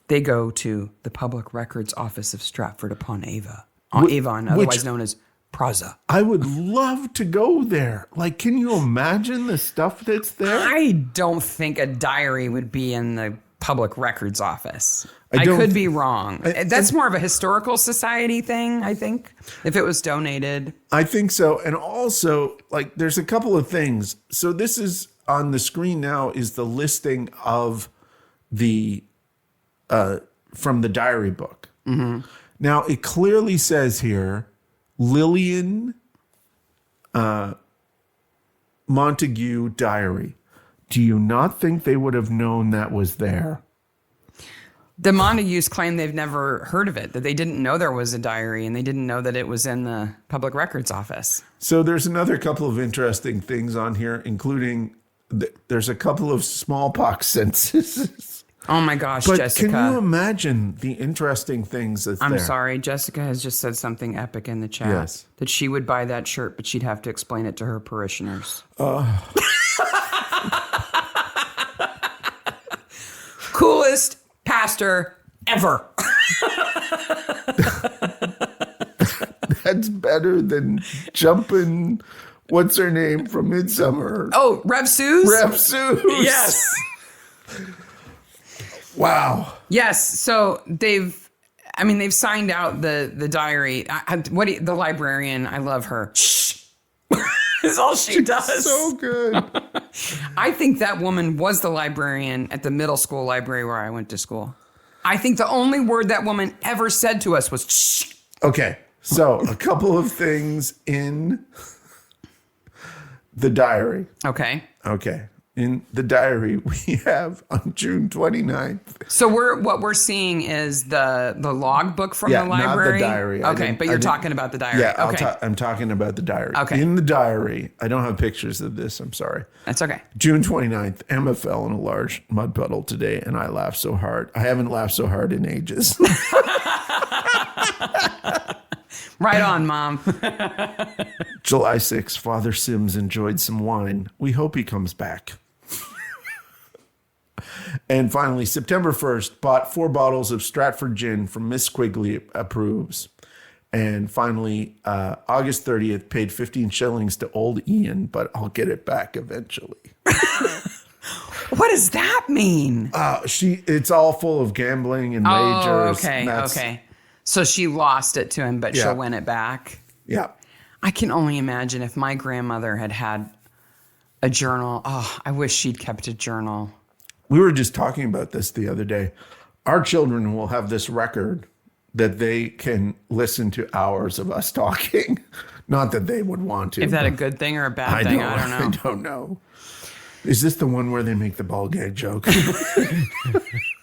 They go to the Public Records Office of Stratford upon Avon, otherwise known as Praza. I would love to go there. Like, can you imagine the stuff that's there? I don't think a diary would be in the Public Records Office. I don't could be wrong. That's more of a historical society thing, I think, if it was donated. I think so. And also, like, there's a couple of things. So this is on the screen now is the listing of the from the diary book. Mm-hmm. Now, it clearly says here, Lillian Montague diary. Do you not think they would have known that was there? The Montagues claim they've never heard of it, that they didn't know there was a diary, and they didn't know that it was in the Public Records Office. So there's another couple of interesting things on here, including there's a couple of smallpox censuses. Oh my gosh, but Jessica. Can you imagine the interesting things that's there? I'm sorry, Jessica has just said something epic in the chat. Yes. That she would buy that shirt, but she'd have to explain it to her parishioners. Coolest pastor ever. That's better than jumping, what's her name from Midsummer? Oh, Rev Suze? Rev Suze. Yes. Wow. Yes. So they've signed out the diary. The librarian, I love her. Shh. Is all she does. So good. I think that woman was the librarian at the middle school library where I went to school. I think the only word that woman ever said to us was shh. Okay. So a couple of things in the diary. Okay. In the diary, we have on June 29th. So what we're seeing is the log book from the library? Not the diary. Okay, but you're talking about the diary. Yeah, okay. I'm talking about the diary. Okay. In the diary, I don't have pictures of this. I'm sorry. That's okay. June 29th, Emma fell in a large mud puddle today, and I laughed so hard. I haven't laughed so hard in ages. Right on, Mom. July 6th, Father Sims enjoyed some wine. We hope he comes back. And finally, September 1st, bought 4 bottles of Stratford gin from Miss Quigley approves. And finally, August 30th, paid 15 shillings to old Ian, but I'll get it back eventually. What does that mean? It's all full of gambling and wagers. Okay. So she lost it to him, but she'll win it back. Yeah. I can only imagine if my grandmother had a journal. Oh, I wish she'd kept a journal. We were just talking about this the other day. Our children will have this record that they can listen to hours of us talking. Not that they would want to. Is that a good thing or a bad thing? I don't know. I don't know. Is this the one where they make the ball gag joke?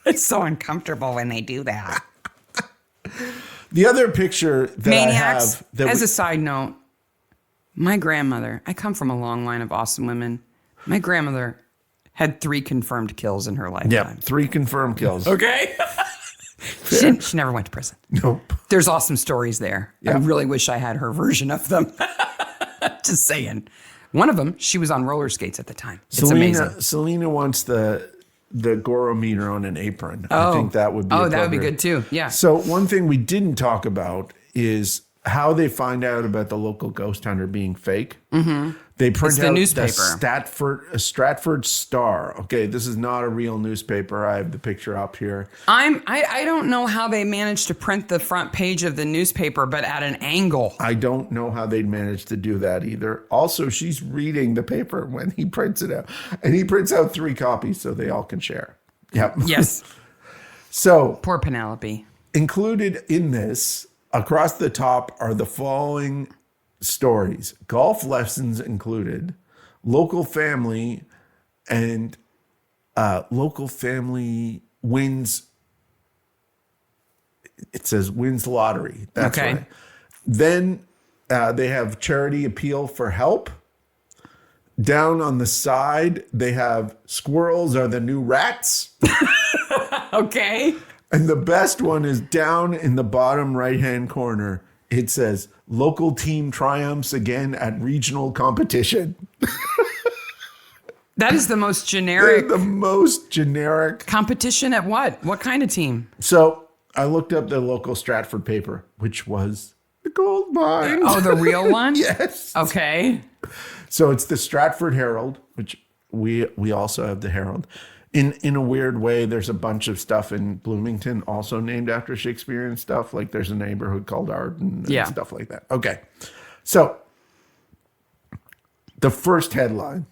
It's so uncomfortable when they do that. The other picture that Maniacs, I have... as a side note, my grandmother, I come from a long line of awesome women. My grandmother had 3 confirmed kills in her lifetime. Yeah, 3 confirmed kills. Okay. She never went to prison. Nope. There's awesome stories there. Yeah. I really wish I had her version of them. Just saying. One of them, she was on roller skates at the time. It's amazing. Selena wants the Gorometer on an apron. I think that would be that would be good too. Yeah. So one thing we didn't talk about is how they find out about the local ghost hunter being fake. Mm-hmm. They print the out newspaper. the Stratford Star. Okay, this is not a real newspaper. I have the picture up here. I don't know how they managed to print the front page of the newspaper, but at an angle. I don't know how they'd managed to do that either. Also, she's reading the paper when he prints it out. And he prints out 3 copies so they all can share. Yep. Yes. So, Poor Penelope. included in this, across the top, are the following stories. Golf lessons included, local family, and local family wins. It says wins lottery. That's Okay. right. Then they have charity appeal for help. Down on the side, they have squirrels are the new rats. Okay. And the best one is down in the bottom right-hand corner. It says, local team triumphs again at regional competition. That is the most generic. They're the most generic. Competition at what? What kind of team? So I looked up the local Stratford paper, which was the gold mine. Oh, the real one? Yes. Okay. So it's the Stratford Herald, which we also have the Herald. In a weird way, there's a bunch of stuff in Bloomington also named after Shakespearean stuff. Like there's a neighborhood called Arden and stuff like that. Okay. So the first headline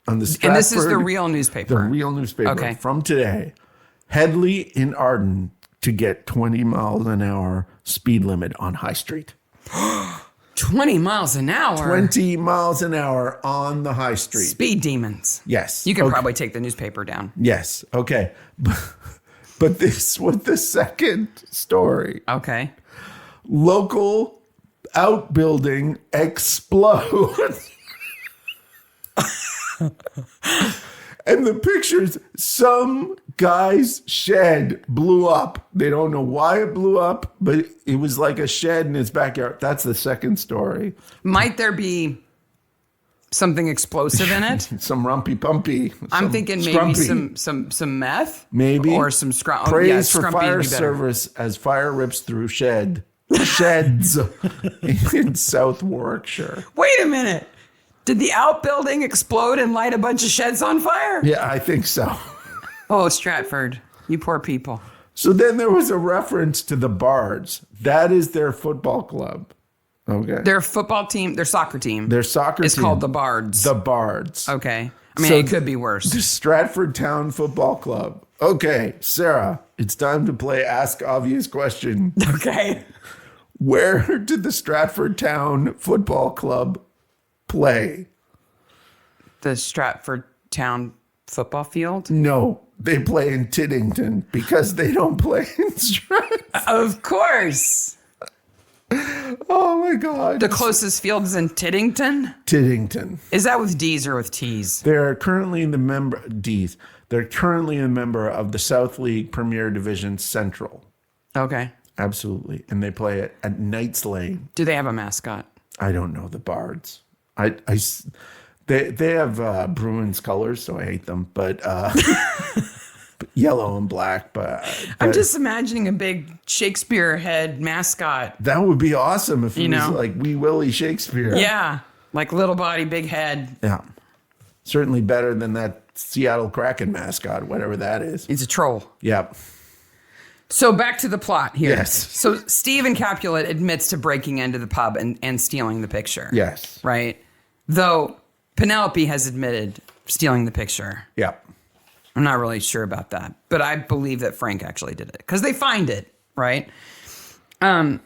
on the Stratford. And this is the real newspaper. The real newspaper from today. Headley in Arden to get 20 miles an hour speed limit on High Street. 20 miles an hour. 20 miles an hour on the High Street. Speed demons. Yes. You can probably take the newspaper down. Yes. Okay. But this was the second story. Okay. Local outbuilding explodes. And the pictures, some guy's shed blew up. They don't know why it blew up, but it was like a shed in his backyard. That's the second story. Might there be something explosive in it? Some rumpy pumpy. I'm thinking maybe some meth. Maybe. Or some scrum. Praise for fire service as fire rips through sheds in South Warwickshire. Wait a minute. Did the outbuilding explode and light a bunch of sheds on fire? Yeah, I think so. Oh, Stratford, you poor people. So then there was a reference to the Bards. That is their football club. Okay. Their football team, their soccer team. Their soccer team. It's called the Bards. The Bards. Okay. I mean, it could be worse. The Stratford Town Football Club. Okay, Sarah, it's time to play Ask Obvious Question. Okay. Where did the Stratford Town Football Club play? The Stratford Town football field? No, they play in Tiddington because they don't play in Stratford. Of course. Oh my God. The closest field is in Tiddington? Tiddington. Is that with D's or with T's? They're currently the member D's. They're currently a member of the South League Premier Division Central. Okay. Absolutely. And they play it at Knights Lane. Do they have a mascot? I don't know the Bards. They have Bruins colors, so I hate them. But yellow and black, but I'm just imagining a big Shakespeare head mascot. that would be awesome if it was know? like Wee Willie Shakespeare. Yeah, like little body, big head. Yeah. Certainly better than that Seattle Kraken mascot, whatever that is. He's a troll. Yep. So back to the plot here. Yes. So Stephen Capulet admits to breaking into the pub and stealing the picture. Yes. Right? Though Penelope has admitted stealing the picture. Yep. I'm not really sure about that, but I believe that Frank actually did it because they find it, right? But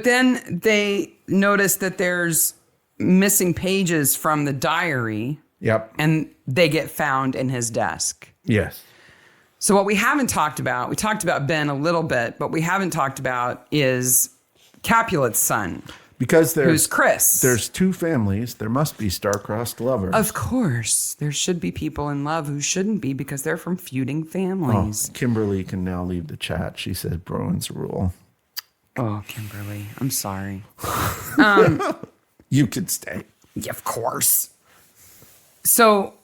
then they notice that there's missing pages from the diary. Yep. And they get found in his desk. Yes. So what we haven't talked about, we talked about Ben a little bit, but we haven't talked about is Capulet's son. Because who's Chris. There's two families. There must be star-crossed lovers. Of course. There should be people in love who shouldn't be because they're from feuding families. Oh, Kimberly can now leave the chat. She said Bruins rule. Oh, Kimberly. I'm sorry. You could stay. Yeah, of course. So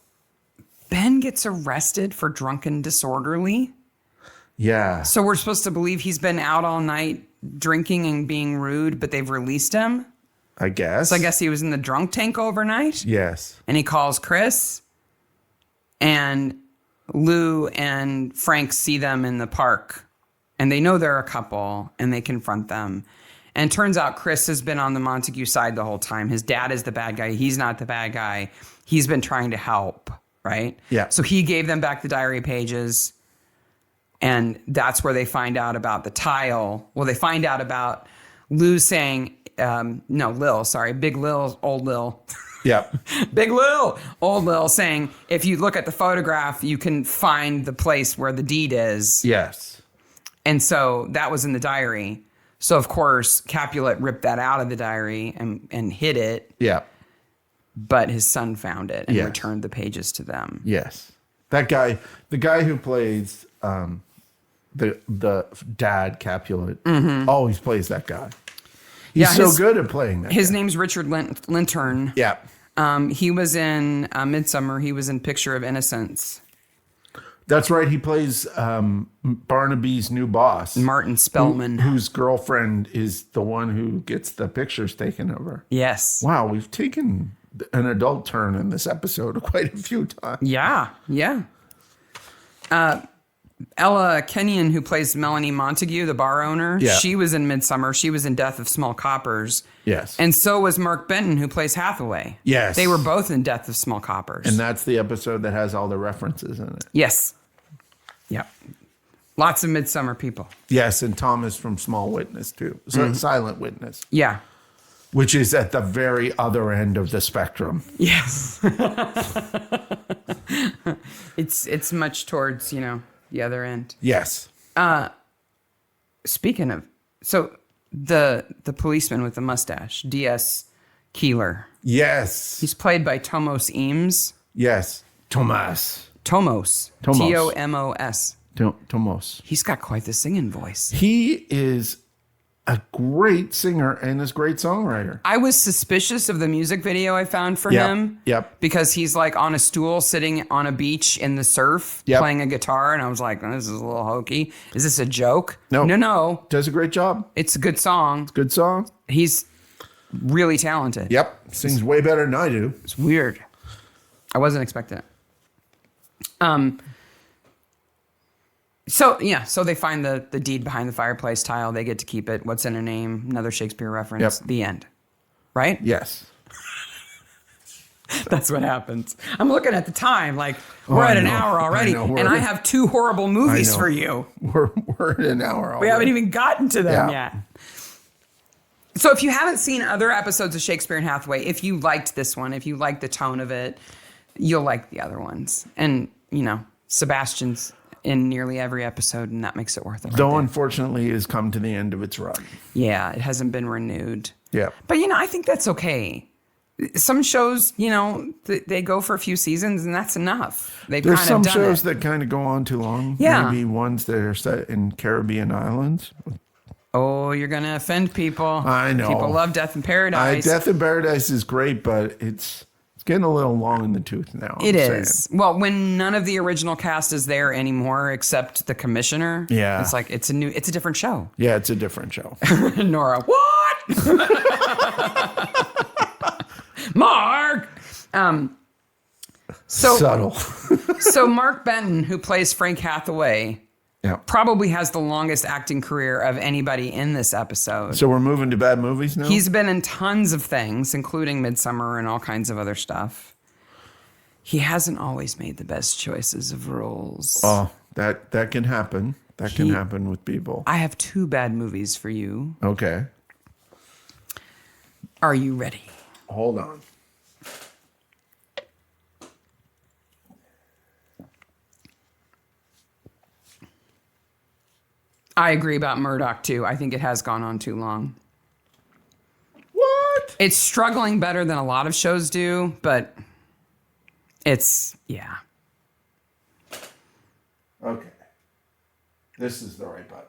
Ben gets arrested for drunken disorderly. Yeah. So we're supposed to believe he's been out all night drinking and being rude, but they've released him. I guess. So I guess he was in the drunk tank overnight. Yes. And he calls Chris. And Lou and Frank see them in the park. And they know they're a couple. And they confront them. And it turns out Chris has been on the Montague side the whole time. His dad is the bad guy. He's not the bad guy. He's been trying to help, right? Yeah. So he gave them back the diary pages. And that's where they find out about the tile. Well, they find out about Lou saying, Big Lil, old Lil. Yep. Big Lil, old Lil saying, if you look at the photograph, you can find the place where the deed is. Yes. And so that was in the diary. So, of course, Capulet ripped that out of the diary and hid it. Yeah. But his son found it and Yes. returned the pages to them. Yes. That guy, the guy who plays the dad Capulet, always plays that guy. He's so good at playing that. His guy. name's Richard Lintern. Yeah. He was in Midsummer. He was in Picture of Innocence. That's right. He plays Barnaby's new boss, Martin Spellman. whose girlfriend is the one who gets the pictures taken of her. Yes. Wow, we've taken an adult turn in this episode quite a few times. Yeah. Ella Kenyon, who plays Melanie Montague, the bar owner, she was in Midsummer. She was in Death of Small Coppers. Yes. And so was Mark Benton, who plays Hathaway. Yes. They were both in Death of Small Coppers. And that's the episode that has all the references in it. Yes. Yep. Lots of Midsummer people. Yes, and Thomas from Small Witness, too. So Silent Witness. Yeah. Which is at the very other end of the spectrum. Yes. It's much towards, the other end. Yes. Speaking of, so the policeman with the mustache, D.S. Keeler. Yes. He's played by Tomos Eames. Yes. Tomos. Tomos. Tomos. Tomos. He's got quite the singing voice. He is a great singer and is a great songwriter. I was suspicious of the music video I found for him. Yep. Because he's like on a stool sitting on a beach in the surf playing a guitar. And I was like, this is a little hokey. Is this a joke? No. Does a great job. It's a good song. It's a good song. He's really talented. Yep. Sings way better than I do. It's weird. I wasn't expecting it. So they find the deed behind the fireplace tile. They get to keep it. What's in her name? Another Shakespeare reference. Yep. The end. Right? Yes. That's what happens. I'm looking at the time, like we're at an hour already, and I have two horrible movies for you. We're at an hour already. We haven't even gotten to them Yeah. yet. So if you haven't seen other episodes of Shakespeare and Hathaway, if you liked this one, if you liked the tone of it, you'll like the other ones. And, Sebastian's in nearly every episode, and that makes it worth it. Though, unfortunately, it has come to the end of its run. Yeah, it hasn't been renewed. Yeah. But, I think that's okay. Some shows, they go for a few seasons, and that's enough. There's some shows that kind of go on too long. Yeah. Maybe ones that are set in Caribbean islands. Oh, you're going to offend people. I know. People love Death in Paradise. Death in Paradise is great, but it's getting a little long in the tooth now. It is. Well, when none of the original cast is there anymore except the commissioner, Yeah. it's like it's a different show. Yeah, it's a different show. Nora, what? Mark. Subtle. So Mark Benton, who plays Frank Hathaway, Yeah. probably has the longest acting career of anybody in this episode. So we're moving to bad movies now? He's been in tons of things, including Midsummer and all kinds of other stuff. He hasn't always made the best choices of roles. Oh, that can happen. That can happen with people. I have 2 bad movies for you. Okay. Are you ready? Hold on. I agree about Murdoch, too. I think it has gone on too long. What? It's struggling better than a lot of shows do, but yeah. Okay. This is the right button.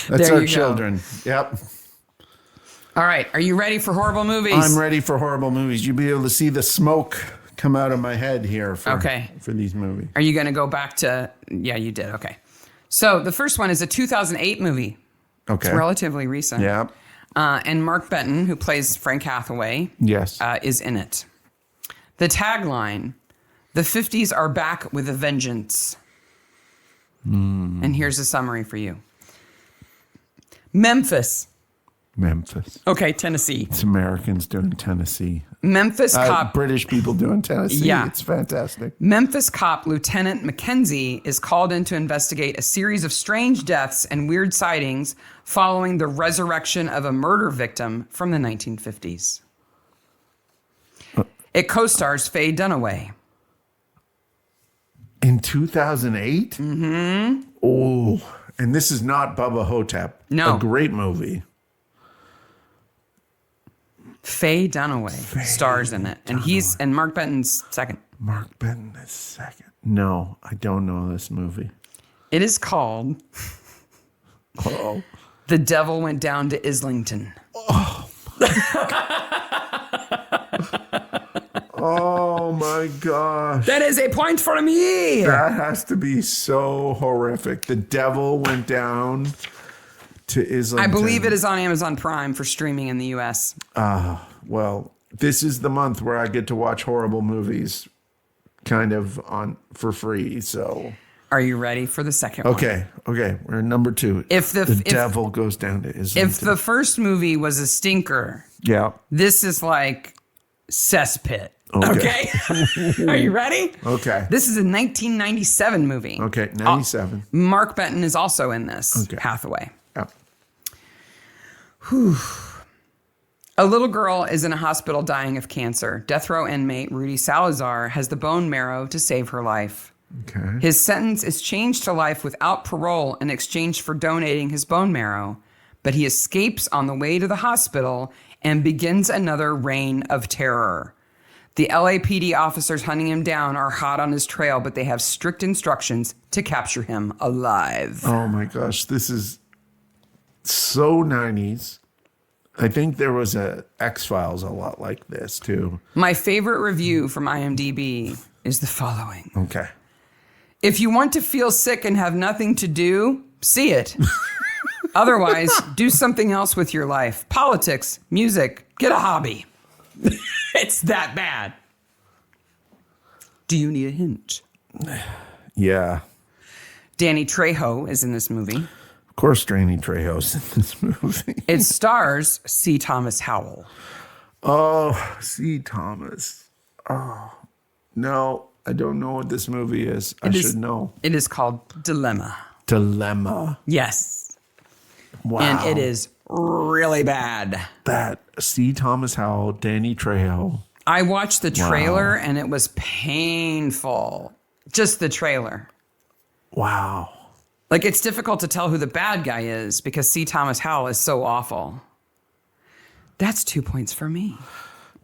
That's There our you go. children. Yep. All right. Are you ready for horrible movies? I'm ready for horrible movies. You'll be able to see the smoke come out of my head here for these movies. Are you going to go back to... Yeah, you did. Okay. So the first one is a 2008 movie. Okay. It's relatively recent. Yeah. And Mark Benton, who plays Frank Hathaway, Yes. is in it. The tagline, "The 50s are back with a vengeance." And here's a summary for you. Memphis. Okay, Tennessee. It's Americans doing Tennessee. Memphis cop. British people doing Tennessee. Yeah. It's fantastic. Memphis cop Lieutenant Mackenzie is called in to investigate a series of strange deaths and weird sightings following the resurrection of a murder victim from the 1950s. It co-stars Faye Dunaway. In 2008? Mm-hmm. Oh, and this is not Bubba Hotep. No. A great movie. Faye Dunaway stars in it, and Mark Benton's second. Mark Benton is second. No, I don't know this movie. It is called Oh. The Devil Went Down to Islington. Oh my gosh. That is a point for me. That has to be so horrific. The devil went down to Islington. I believe it is on Amazon Prime for streaming in the U.S. Well, this is the month where I get to watch horrible movies kind of on for free. So Are you ready for the second one? Okay. We're number 2. If the devil goes down to Islington. If the first movie was a stinker, yeah. this is like cesspit. Okay. Are you ready? Okay. This is a 1997 movie. Okay, 97. Mark Benton is also in this. Okay. Hathaway. Yeah. A little girl is in a hospital dying of cancer. Death row inmate Rudy Salazar has the bone marrow to save her life. Okay. His sentence is changed to life without parole in exchange for donating his bone marrow, but he escapes on the way to the hospital and begins another reign of terror. The LAPD officers hunting him down are hot on his trail, but they have strict instructions to capture him alive. Oh my gosh, this is so 90s. I think there was a X-Files a lot like this too. My favorite review from IMDb is the following. Okay. If you want to feel sick and have nothing to do, see it. Otherwise, do something else with your life. Politics, music, get a hobby. It's that bad. Do you need a hint? Yeah. Danny Trejo is in this movie. Of course, Danny Trejo's in this movie. It stars C. Thomas Howell. Oh, C. Thomas. Oh, no, I don't know what this movie is. I should know. It is called Dilemma. Dilemma. Yes. Wow. And it is really bad. That C. Thomas Howell, Danny Trejo. I watched the trailer and it was painful. Just the trailer. Wow. Like, it's difficult to tell who the bad guy is because C. Thomas Howell is so awful. That's 2 points for me.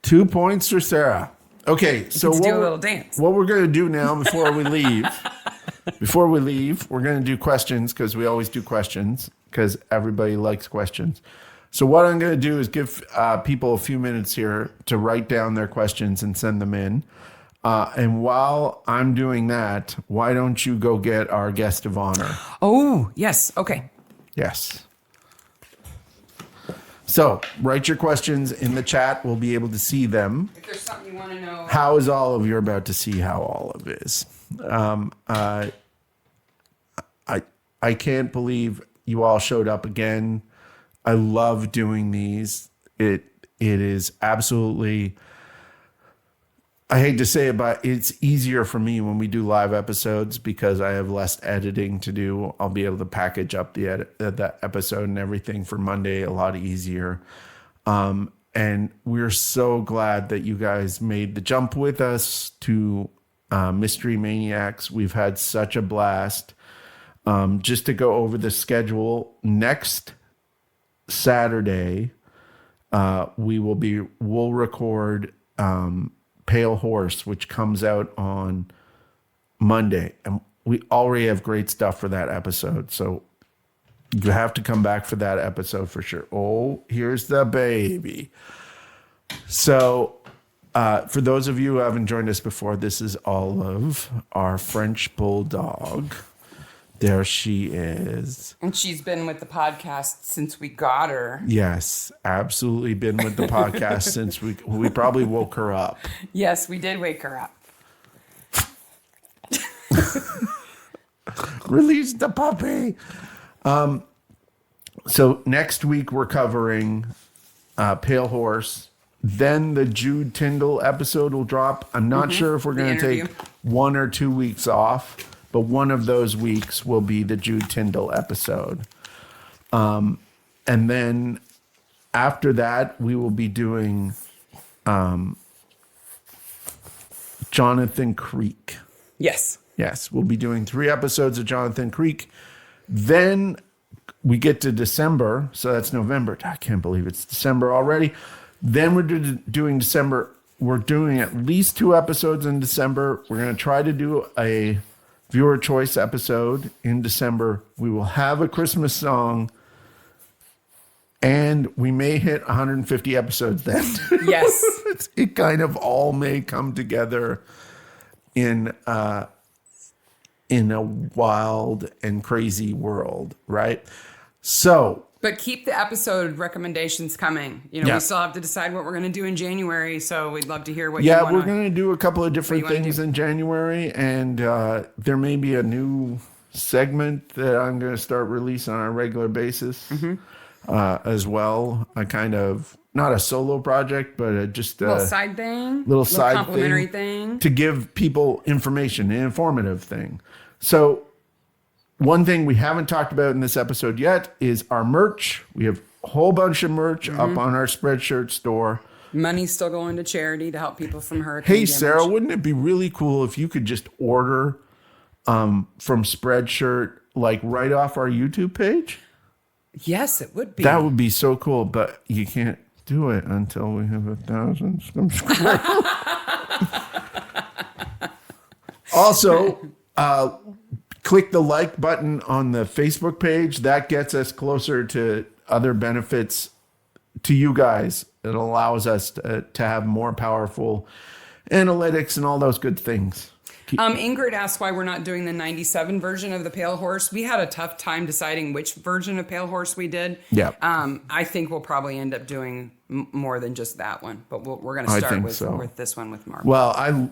2 points for Sarah. Okay, so do a little dance. What we're going to do now before we leave Before we leave, we're going to do questions because we always do questions because everybody likes questions. So what I'm going to do is give people a few minutes here to write down their questions and send them in. And while I'm doing that, why don't you go get our guest of honor? Oh, yes. Okay. Yes. So write your questions in the chat. We'll be able to see them. If there's something you want to know. How is Olive? You're about to see how Olive is. I can't believe you all showed up again. I love doing these. It is absolutely, I hate to say it, but it's easier for me when we do live episodes because I have less editing to do. I'll be able to package up the episode and everything for Monday a lot easier. And we're so glad that you guys made the jump with us to Mystery Maniacs. We've had such a blast. Just to go over the schedule, next Saturday, we'll record Pale Horse, which comes out on Monday. And we already have great stuff for that episode. So you have to come back for that episode for sure. Oh, here's the baby. So for those of you who haven't joined us before, this is Olive, our French bulldog. There she is. And she's been with the podcast since we got her. Yes, absolutely been with the podcast since we probably woke her up. Yes, we did wake her up. Release the puppy. So next week we're covering Pale Horse. Then the Jude Tyndall episode will drop. I'm not sure if we're going to take 1 or 2 weeks off, but one of those weeks will be the Jude Tyndall episode. And then after that, we will be doing Jonathan Creek. Yes. Yes, we'll be doing 3 episodes of Jonathan Creek. Then we get to December, so that's November. I can't believe it's December already. Then we're doing December. We're doing at least 2 episodes in December. We're going to try to do a viewer choice episode in December. We will have a Christmas song, and we may hit 150 episodes then. Yes. It kind of all may come together in a wild and crazy world, right? So, but keep the episode recommendations coming. You know, we still have to decide what we're going to do in January, so we'd love to hear what you want. Yeah, we're going to do a couple of different things in January, and there may be a new segment that I'm going to start releasing on a regular basis as well. A kind of, not a solo project, but just a little side thing, little side complimentary thing to give people information, an informative thing. So one thing we haven't talked about in this episode yet is our merch. We have a whole bunch of merch up on our Spreadshirt store. Money's still going to charity to help people from hurricane Hey, damage. Sarah, wouldn't it be really cool if you could just order from Spreadshirt, like right off our YouTube page? Yes, it would be. That would be so cool, but you can't do it until we have 1,000 subscribers. Also, click the like button on the Facebook page. That gets us closer to other benefits to you guys. It allows us to have more powerful analytics and all those good things. Ingrid asked why we're not doing the 97 version of the Pale Horse. We had a tough time deciding which version of Pale Horse we did. Yeah. I think we'll probably end up doing more than just that one, but we're going to start with this one with Mark. Well, I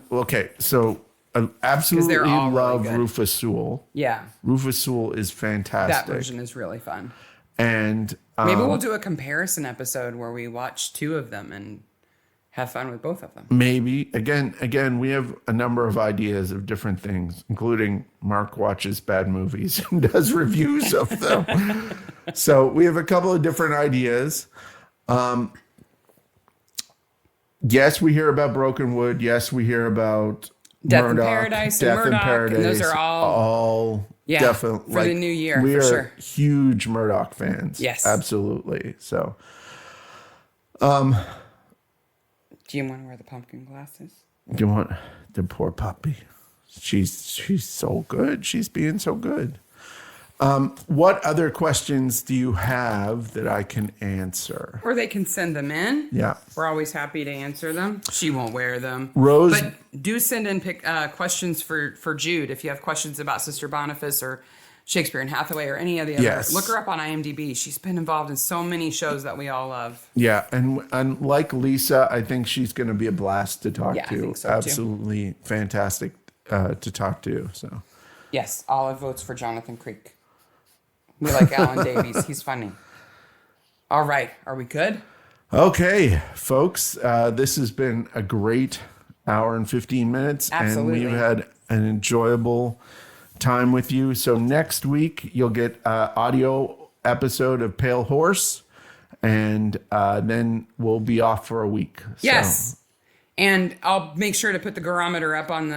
absolutely love really Rufus Sewell. Yeah. Rufus Sewell is fantastic. That version is really fun. And maybe we'll do a comparison episode where we watch 2 of them and have fun with both of them. Maybe. Again, we have a number of ideas of different things, including Mark watches bad movies and does reviews of them. So we have a couple of different ideas. Yes, we hear about Broken Wood. Yes, we hear about Death Murdoch, in Paradise Death and Murdoch. in Paradise. And those are all definitely for the new year. We for are sure. huge Murdoch fans. Yes, absolutely. So, do you want to wear the pumpkin glasses? Do you want the poor puppy? she's so good. She's being so good. What other questions do you have that I can answer? Or they can send them in. Yeah. We're always happy to answer them. She won't wear them. Rose. But do send in questions for Jude. If you have questions about Sister Boniface or Shakespeare and Hathaway or any of the other. Yes. Look her up on IMDb. She's been involved in so many shows that we all love. Yeah. And like Lisa, I think she's going to be a blast to talk to. I think so, too. Absolutely fantastic to talk to. So. Yes. Olive votes for Jonathan Creek. We like Alan Davies. He's funny. All right. Are we good? Okay, folks. This has been a great hour and 15 minutes. Absolutely. And we've had an enjoyable time with you. So next week, you'll get an audio episode of Pale Horse. And then we'll be off for a week. Yes. And I'll make sure to put the garometer up on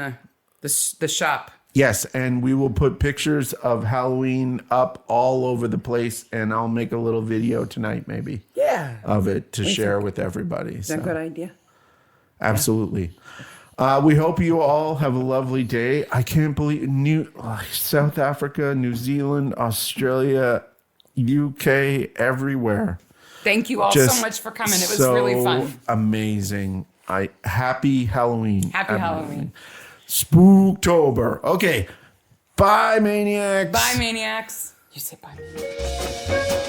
the shop. Yes, and we will put pictures of Halloween up all over the place, and I'll make a little video tonight, maybe. Yeah. Of it to share with everybody. Is that a good idea? Absolutely. Yeah. We hope you all have a lovely day. I can't believe South Africa, New Zealand, Australia, UK, everywhere. Thank you all so much for coming. It was really fun. Amazing. Happy Halloween. Happy Halloween. Spooktober. Okay. Bye, Maniacs. Bye, Maniacs. You say bye.